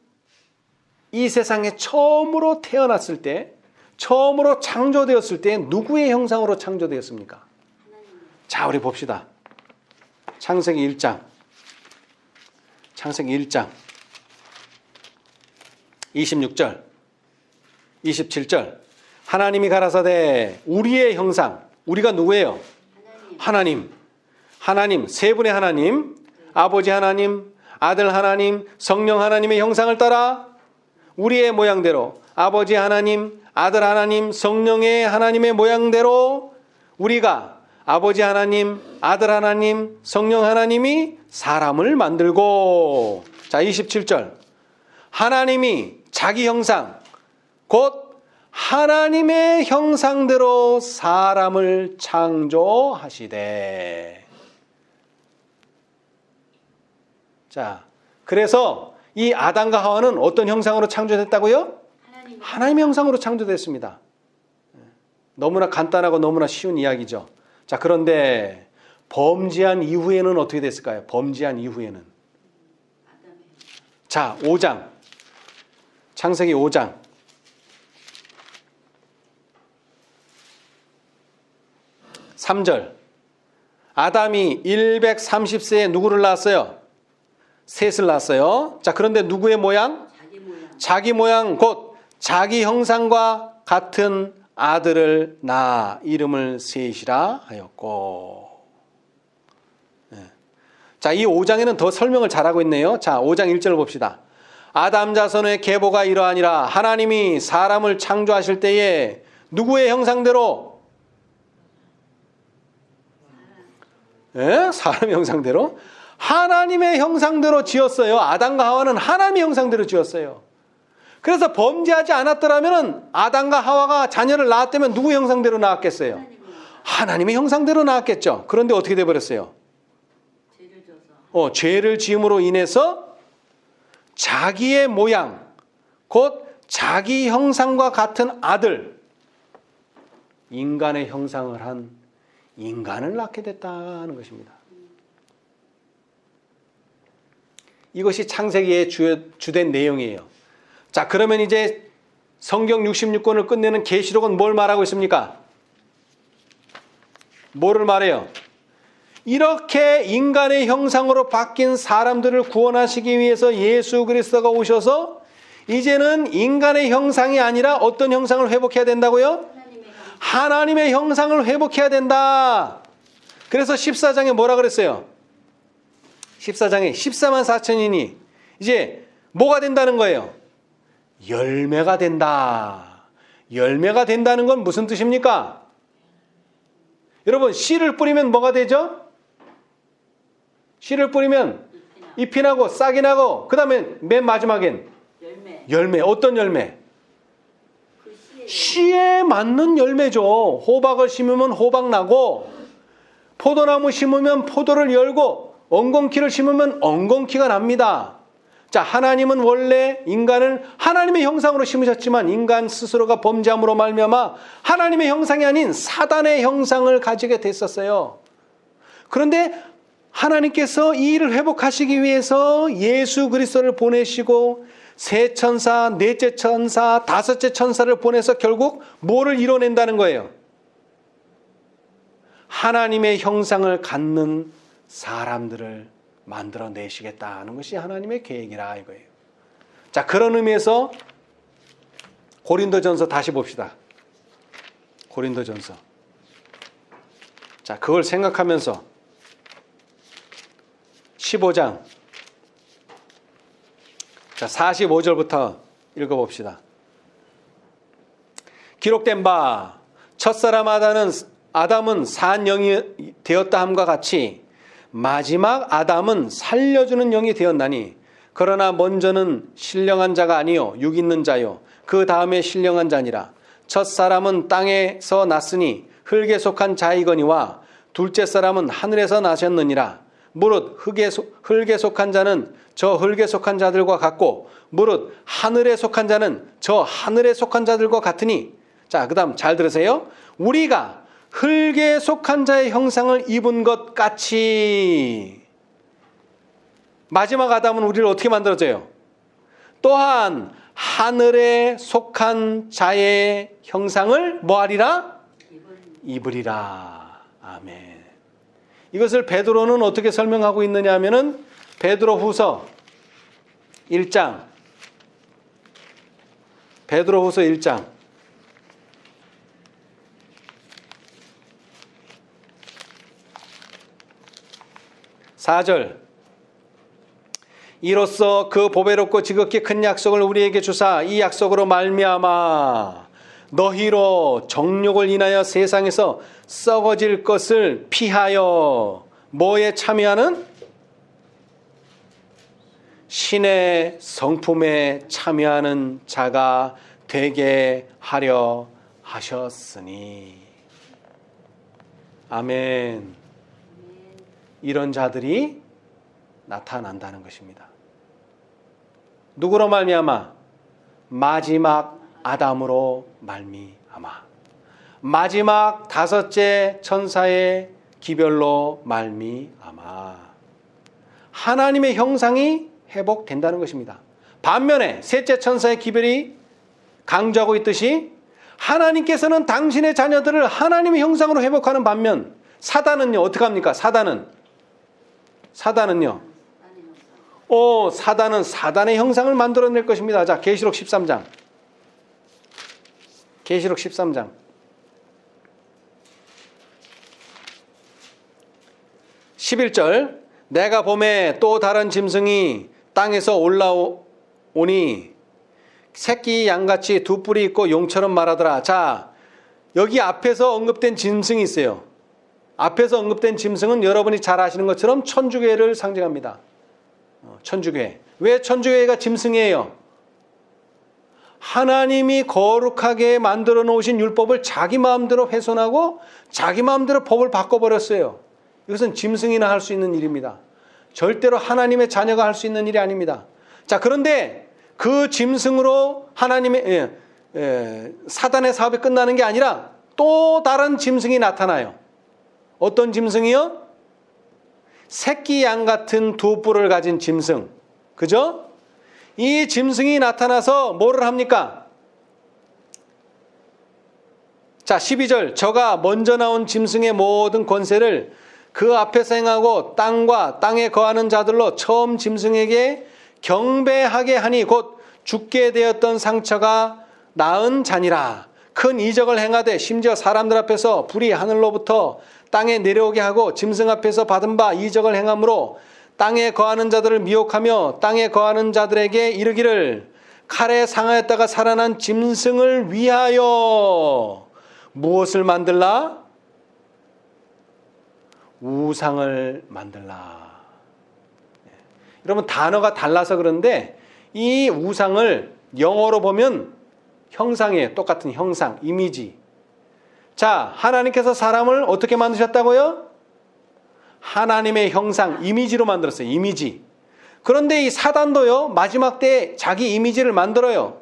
이 세상에 처음으로 태어났을 때, 처음으로 창조되었을 때 누구의 형상으로 창조되었습니까? 자, 우리 봅시다. 창세기 1장. 창세기 1장. 26절. 27절. 하나님이 가라사대 우리의 형상. 우리가 누구예요? 하나님. 하나님, 세 분의 하나님. 아버지 하나님, 아들 하나님, 성령 하나님의 형상을 따라 우리의 모양대로 아버지 하나님, 아들 하나님, 성령의 하나님의 모양대로 우리가 아버지 하나님, 아들 하나님, 성령 하나님이 사람을 만들고. 자, 27절. 하나님이 자기 형상, 곧 하나님의 형상대로 사람을 창조하시되. 자, 그래서 이 아담과 하와는 어떤 형상으로 창조됐다고요? 하나님의 형상으로 창조됐습니다. 너무나 간단하고 너무나 쉬운 이야기죠. 자, 그런데 범죄한 이후에는 어떻게 됐을까요? 범죄한 이후에는. 자, 5장. 창세기 5장. 3절. 아담이 130세에 누구를 낳았어요? 셋을 낳았어요. 자, 그런데 누구의 모양? 자기 모양, 곧 자기 형상과 같은 아들을 낳아 이름을 셋이라 하였고. 네. 자, 이 5장에는 더 설명을 잘하고 있네요. 자, 5장 1절을 봅시다. 아담 자손의 계보가 이러하니라. 하나님이 사람을 창조하실 때에 누구의 형상대로? 네? 사람의 형상대로? 하나님의 형상대로 지었어요. 아담과 하와는 하나님의 형상대로 지었어요. 그래서 범죄하지 않았더라면 아담과 하와가 자녀를 낳았다면 누구 형상대로 낳았겠어요? 하나님의 형상대로 낳았겠죠. 그런데 어떻게 돼버렸어요? 죄를 지음으로 인해서 자기의 모양, 곧 자기 형상과 같은 아들, 인간의 형상을 한 인간을 낳게 됐다는 것입니다. 이것이 창세기의 주된 내용이에요. 자, 그러면 이제 성경 66권을 끝내는 계시록은 뭘 말하고 있습니까? 뭐를 말해요? 이렇게 인간의 형상으로 바뀐 사람들을 구원하시기 위해서 예수 그리스도가 오셔서 이제는 인간의 형상이 아니라 어떤 형상을 회복해야 된다고요? 하나님의 형상을 회복해야 된다. 그래서 14장에 뭐라 그랬어요? 14장에 14만 4천인이 이제 뭐가 된다는 거예요? 열매가 된다. 열매가 된다는 건 무슨 뜻입니까? 여러분, 씨를 뿌리면 뭐가 되죠? 씨를 뿌리면 잎이 나고 싹이 나고 그 다음에 맨 마지막엔 열매. 어떤 열매? 씨에 맞는 열매죠. 호박을 심으면 호박 나고 포도나무 심으면 포도를 열고 엉겅퀴를 심으면 엉겅퀴가 납니다. 자, 하나님은 원래 인간을 하나님의 형상으로 심으셨지만 인간 스스로가 범죄함으로 말미암아 하나님의 형상이 아닌 사단의 형상을 가지게 됐었어요. 그런데 하나님께서 이 일을 회복하시기 위해서 예수 그리스도를 보내시고 세 천사, 넷째 천사, 다섯째 천사를 보내서 결국 뭐를 이뤄낸다는 거예요? 하나님의 형상을 갖는 사람들을 만들어내시겠다는 것이 하나님의 계획이라 이거예요. 자, 그런 의미에서 고린도전서 다시 봅시다. 고린도전서. 자, 그걸 생각하면서 15장 자, 45절부터 읽어봅시다. 기록된 바 첫사람 아담은 산 영이 되었다 함과 같이 마지막 아담은 살려주는 영이 되었나니 그러나 먼저는 신령한 자가 아니요 육 있는 자요 그 다음에 신령한 자니라. 첫사람은 땅에서 났으니 흙에 속한 자이거니와 둘째 사람은 하늘에서 나셨느니라. 무릇 흙에 속한 자는 저 흙에 속한 자들과 같고 무릇 하늘에 속한 자는 저 하늘에 속한 자들과 같으니. 자, 그 다음 잘 들으세요. 우리가 흙에 속한 자의 형상을 입은 것 같이 마지막 아담은 우리를 어떻게 만들어져요? 또한 하늘에 속한 자의 형상을 뭐하리라? 입으리라. 아멘. 이것을 베드로는 어떻게 설명하고 있느냐 하면은 베드로후서 1장 4절 이로써 그 보배롭고 지극히 큰 약속을 우리에게 주사 이 약속으로 말미암아 너희로 정욕을 인하여 세상에서 썩어질 것을 피하여 뭐에 참여하는? 신의 성품에 참여하는 자가 되게 하려 하셨으니. 아멘. 이런 자들이 나타난다는 것입니다. 누구로 말미암아? 마지막 아담으로 말미암아. 마지막 다섯째 천사의 기별로 말미암아. 하나님의 형상이 회복된다는 것입니다. 반면에 셋째 천사의 기별이 강조하고 있듯이 하나님께서는 당신의 자녀들을 하나님의 형상으로 회복하는 반면 사단은요 어떻게 합니까? 사단은요 사단은 사단의 형상을 만들어낼 것입니다. 자, 계시록 13장 11절 내가 봄에 또 다른 짐승이 땅에서 올라오니 새끼 양같이 두 뿔이 있고 용처럼 말하더라. 자, 여기 앞에서 언급된 짐승이 있어요. 앞에서 언급된 짐승은 여러분이 잘 아시는 것처럼 천주교회를 상징합니다. 천주교회. 왜 천주교회가 짐승이에요? 하나님이 거룩하게 만들어 놓으신 율법을 자기 마음대로 훼손하고 자기 마음대로 법을 바꿔버렸어요. 이것은 짐승이나 할 수 있는 일입니다. 절대로 하나님의 자녀가 할 수 있는 일이 아닙니다. 자, 그런데 그 짐승으로 하나님의 사단의 사업이 끝나는 게 아니라 또 다른 짐승이 나타나요. 어떤 짐승이요? 새끼 양 같은 두 뿔을 가진 짐승. 그죠? 이 짐승이 나타나서 뭐를 합니까? 자, 12절 저가 먼저 나온 짐승의 모든 권세를 그 앞에서 행하고 땅과 땅에 거하는 자들로 처음 짐승에게 경배하게 하니 곧 죽게 되었던 상처가 나은 자니라. 큰 이적을 행하되 심지어 사람들 앞에서 불이 하늘로부터 땅에 내려오게 하고 짐승 앞에서 받은 바 이적을 행함으로 땅에 거하는 자들을 미혹하며 땅에 거하는 자들에게 이르기를 칼에 상하였다가 살아난 짐승을 위하여 무엇을 만들라? 우상을 만들라. 여러분 단어가 달라서 그런데 이 우상을 영어로 보면 형상이에요. 똑같은 형상, 이미지. 자, 하나님께서 사람을 어떻게 만드셨다고요? 하나님의 형상, 이미지로 만들었어요. 이미지. 그런데 이 사단도요, 마지막 때 자기 이미지를 만들어요.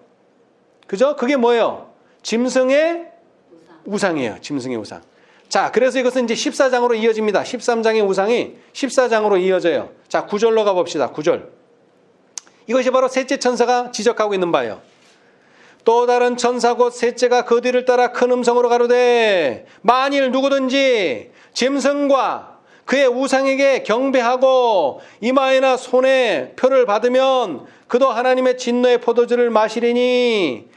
그죠? 그게 뭐예요? 짐승의 우상이에요. 짐승의 우상. 자, 그래서 이것은 이제 14장으로 이어집니다. 13장의 우상이 14장으로 이어져요. 자, 9절로 가봅시다. 9절. 이것이 바로 셋째 천사가 지적하고 있는 바예요. 또 다른 천사 곧 셋째가 그 뒤를 따라 큰 음성으로 가로되 만일 누구든지 짐승과 그의 우상에게 경배하고 이마에나 손에 표를 받으면 그도 하나님의 진노의 포도주를 마시리니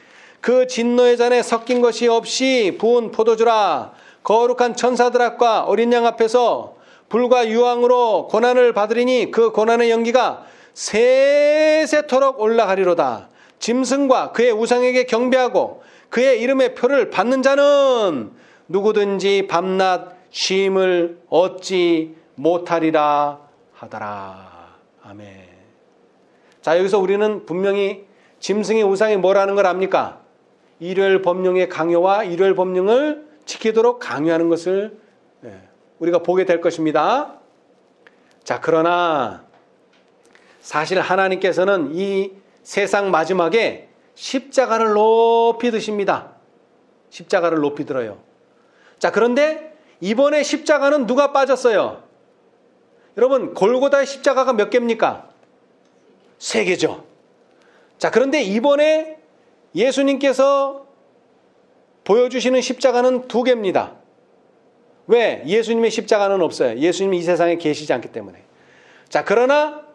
그 진노의 잔에 섞인 것이 없이 부은 포도주라. 거룩한 천사들 앞과 어린 양 앞에서 불과 유황으로 고난을 받으리니 그 고난의 연기가 세세토록 올라가리로다. 짐승과 그의 우상에게 경배하고 그의 이름의 표를 받는 자는 누구든지 밤낮 쉼을 얻지 못하리라 하더라. 아멘. 자, 여기서 우리는 분명히 짐승의 우상이 뭐라는 걸 압니까? 일요일 법령의 강요와 일요일 법령을 지키도록 강요하는 것을 우리가 보게 될 것입니다. 자, 그러나 사실 하나님께서는 이 세상 마지막에 십자가를 높이 드십니다. 십자가를 높이 들어요. 자, 그런데 이번에 십자가는 누가 빠졌어요? 여러분, 골고다의 십자가가 몇 개입니까? 3개죠. 자, 그런데 이번에 예수님께서 보여주시는 십자가는 2개입니다. 왜? 예수님의 십자가는 없어요. 예수님이 이 세상에 계시지 않기 때문에. 자, 그러나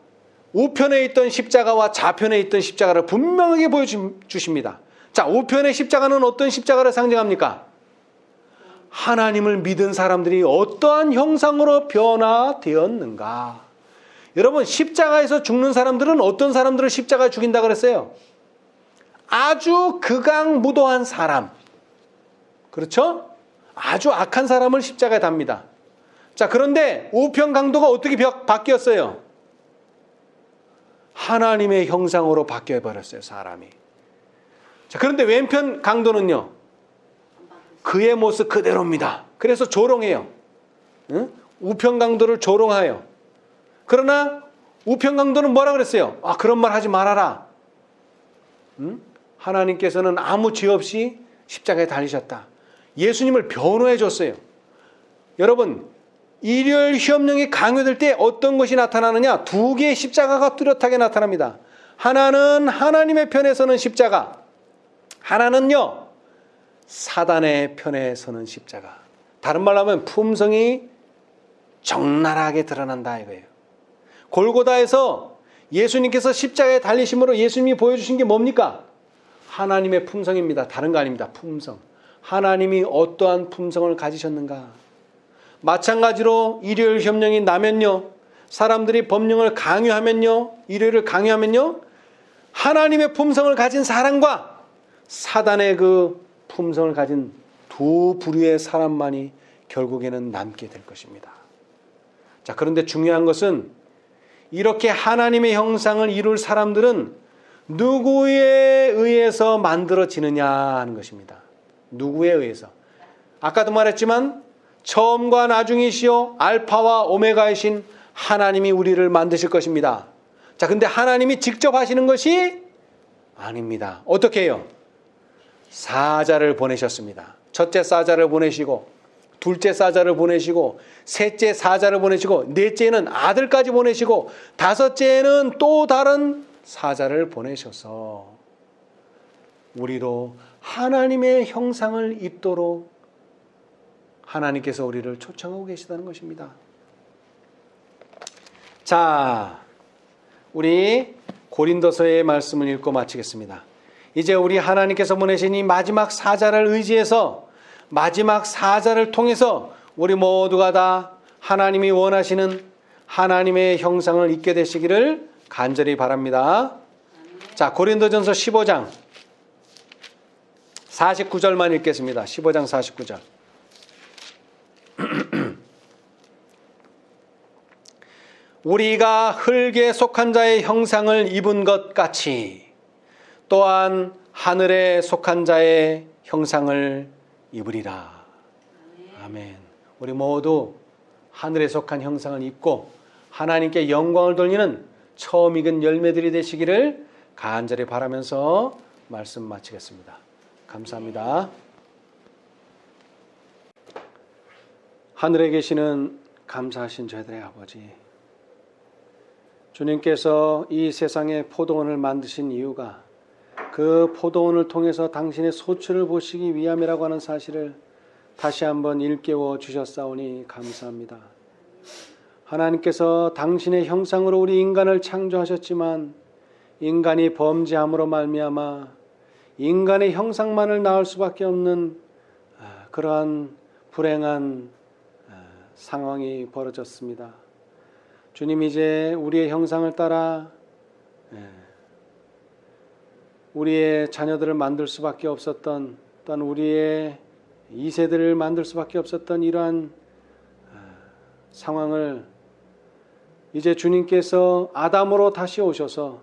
우편에 있던 십자가와 좌편에 있던 십자가를 분명하게 보여주십니다. 자, 우편의 십자가는 어떤 십자가를 상징합니까? 하나님을 믿은 사람들이 어떠한 형상으로 변화되었는가. 여러분, 십자가에서 죽는 사람들은 어떤 사람들을 십자가에 죽인다 그랬어요? 아주 극악무도한 사람. 그렇죠? 아주 악한 사람을 십자가에 답니다. 자, 그런데 우편 강도가 어떻게 바뀌었어요? 하나님의 형상으로 바뀌어버렸어요, 사람이. 자, 그런데 왼편 강도는요, 그의 모습 그대로입니다. 그래서 조롱해요. 응? 우편 강도를 조롱해요. 그러나 우편 강도는 뭐라 그랬어요? 아, 그런 말 하지 말아라. 응? 하나님께서는 아무 죄 없이 십자가에 달리셨다. 예수님을 변호해 줬어요. 여러분, 일요일 시험령이 강요될 때 어떤 것이 나타나느냐? 2개의 십자가가 뚜렷하게 나타납니다. 하나는 하나님의 편에 서는 십자가, 하나는요 사단의 편에 서는 십자가. 다른 말로 하면 품성이 적나라하게 드러난다 이거예요. 골고다에서 예수님께서 십자가에 달리심으로 예수님이 보여주신 게 뭡니까? 하나님의 품성입니다. 다른 거 아닙니다. 품성. 하나님이 어떠한 품성을 가지셨는가. 마찬가지로 일요일 협령이 나면요, 사람들이 법령을 강요하면요, 일요일을 강요하면요, 하나님의 품성을 가진 사람과 사단의 그 품성을 가진 두 부류의 사람만이 결국에는 남게 될 것입니다. 자, 그런데 중요한 것은 이렇게 하나님의 형상을 이룰 사람들은 누구에 의해서 만들어지느냐 하는 것입니다. 누구에 의해서? 아까도 말했지만 처음과 나중이시요 알파와 오메가이신 하나님이 우리를 만드실 것입니다. 자, 근데 하나님이 직접 하시는 것이 아닙니다. 어떻게 해요? 사자를 보내셨습니다. 첫째 사자를 보내시고, 둘째 사자를 보내시고, 셋째 사자를 보내시고, 넷째는 아들까지 보내시고, 다섯째는 또 다른 사자를 보내셔서 우리도 하나님의 형상을 입도록 하나님께서 우리를 초청하고 계시다는 것입니다. 자, 우리 고린도서의 말씀을 읽고 마치겠습니다. 이제 우리 하나님께서 보내신 이 마지막 사자를 의지해서, 마지막 사자를 통해서 우리 모두가 다 하나님이 원하시는 하나님의 형상을 입게 되시기를 간절히 바랍니다. 자, 고린도전서 15장 49절만 읽겠습니다. 15장 49절. 우리가 흙에 속한 자의 형상을 입은 것 같이 또한 하늘에 속한 자의 형상을 입으리라. 아멘. 우리 모두 하늘에 속한 형상을 입고 하나님께 영광을 돌리는 처음 익은 열매들이 되시기를 간절히 바라면서 말씀 마치겠습니다. 감사합니다. 하늘에 계시는 감사하신 저희들의 아버지, 주님께서 이 세상에 포도원을 만드신 이유가 그 포도원을 통해서 당신의 소출을 보시기 위함이라고 하는 사실을 다시 한번 일깨워 주셨사오니 감사합니다. 하나님께서 당신의 형상으로 우리 인간을 창조하셨지만 인간이 범죄함으로 말미암아 인간의 형상만을 낳을 수밖에 없는 그러한 불행한 상황이 벌어졌습니다. 주님, 이제 우리의 형상을 따라 우리의 자녀들을 만들 수밖에 없었던, 또한 우리의 2세들을 만들 수밖에 없었던 이러한 상황을 이제 주님께서 아담으로 다시 오셔서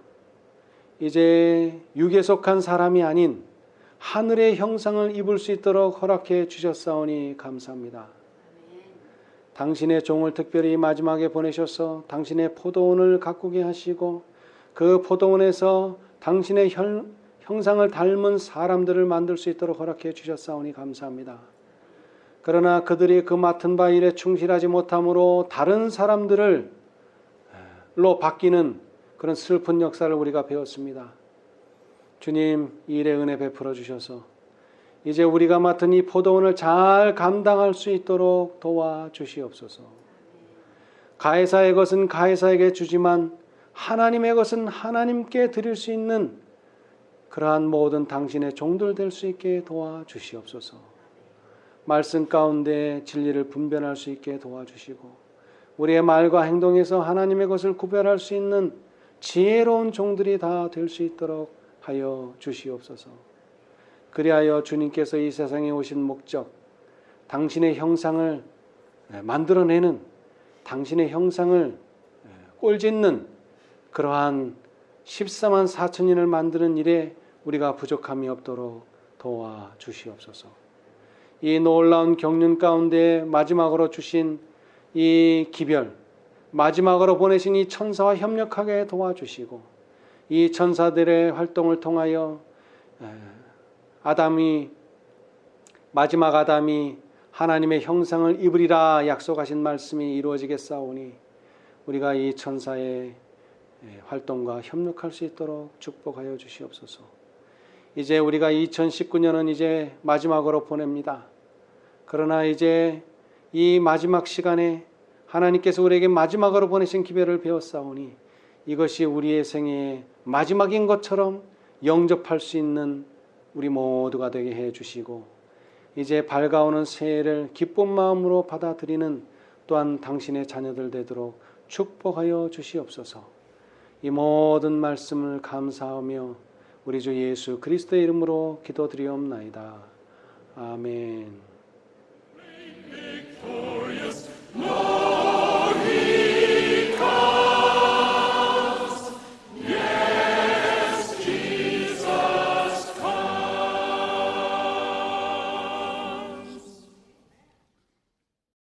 이제 육에 속한 사람이 아닌 하늘의 형상을 입을 수 있도록 허락해 주셨사오니 감사합니다. 당신의 종을 특별히 마지막에 보내셔서 당신의 포도원을 가꾸게 하시고 그 포도원에서 당신의 형상을 닮은 사람들을 만들 수 있도록 허락해 주셨사오니 감사합니다. 그러나 그들이 그 맡은 바 일에 충실하지 못함으로 다른 사람들로 바뀌는 그런 슬픈 역사를 우리가 배웠습니다. 주님, 이 일에 은혜 베풀어 주셔서 이제 우리가 맡은 이 포도원을 잘 감당할 수 있도록 도와주시옵소서. 가해사의 것은 가해사에게 주지만 하나님의 것은 하나님께 드릴 수 있는 그러한 모든 당신의 종들 될 수 있게 도와주시옵소서. 말씀 가운데 진리를 분별할 수 있게 도와주시고 우리의 말과 행동에서 하나님의 것을 구별할 수 있는 지혜로운 종들이 다 될 수 있도록 하여 주시옵소서. 그리하여 주님께서 이 세상에 오신 목적, 당신의 형상을 만들어내는, 당신의 형상을 꼴짓는 그러한 14만 4천인을 만드는 일에 우리가 부족함이 없도록 도와주시옵소서. 이 놀라운 경륜 가운데 마지막으로 주신 이 기별, 마지막으로 보내신 이 천사와 협력하게 도와주시고 이 천사들의 활동을 통하여 마지막 아담이 하나님의 형상을 입으리라 약속하신 말씀이 이루어지겠사오니 우리가 이 천사의 활동과 협력할 수 있도록 축복하여 주시옵소서. 이제 우리가 2019년은 이제 마지막으로 보냅니다. 그러나 이제 이 마지막 시간에 하나님께서 우리에게 마지막으로 보내신 기별을 배웠사오니 이것이 우리의 생애의 마지막인 것처럼 영접할 수 있는 우리 모두가 되게 해 주시고 이제 밝아오는 새해를 기쁜 마음으로 받아들이는 또한 당신의 자녀들 되도록 축복하여 주시옵소서. 이 모든 말씀을 감사하며 우리 주 예수 그리스도의 이름으로 기도드리옵나이다. 아멘.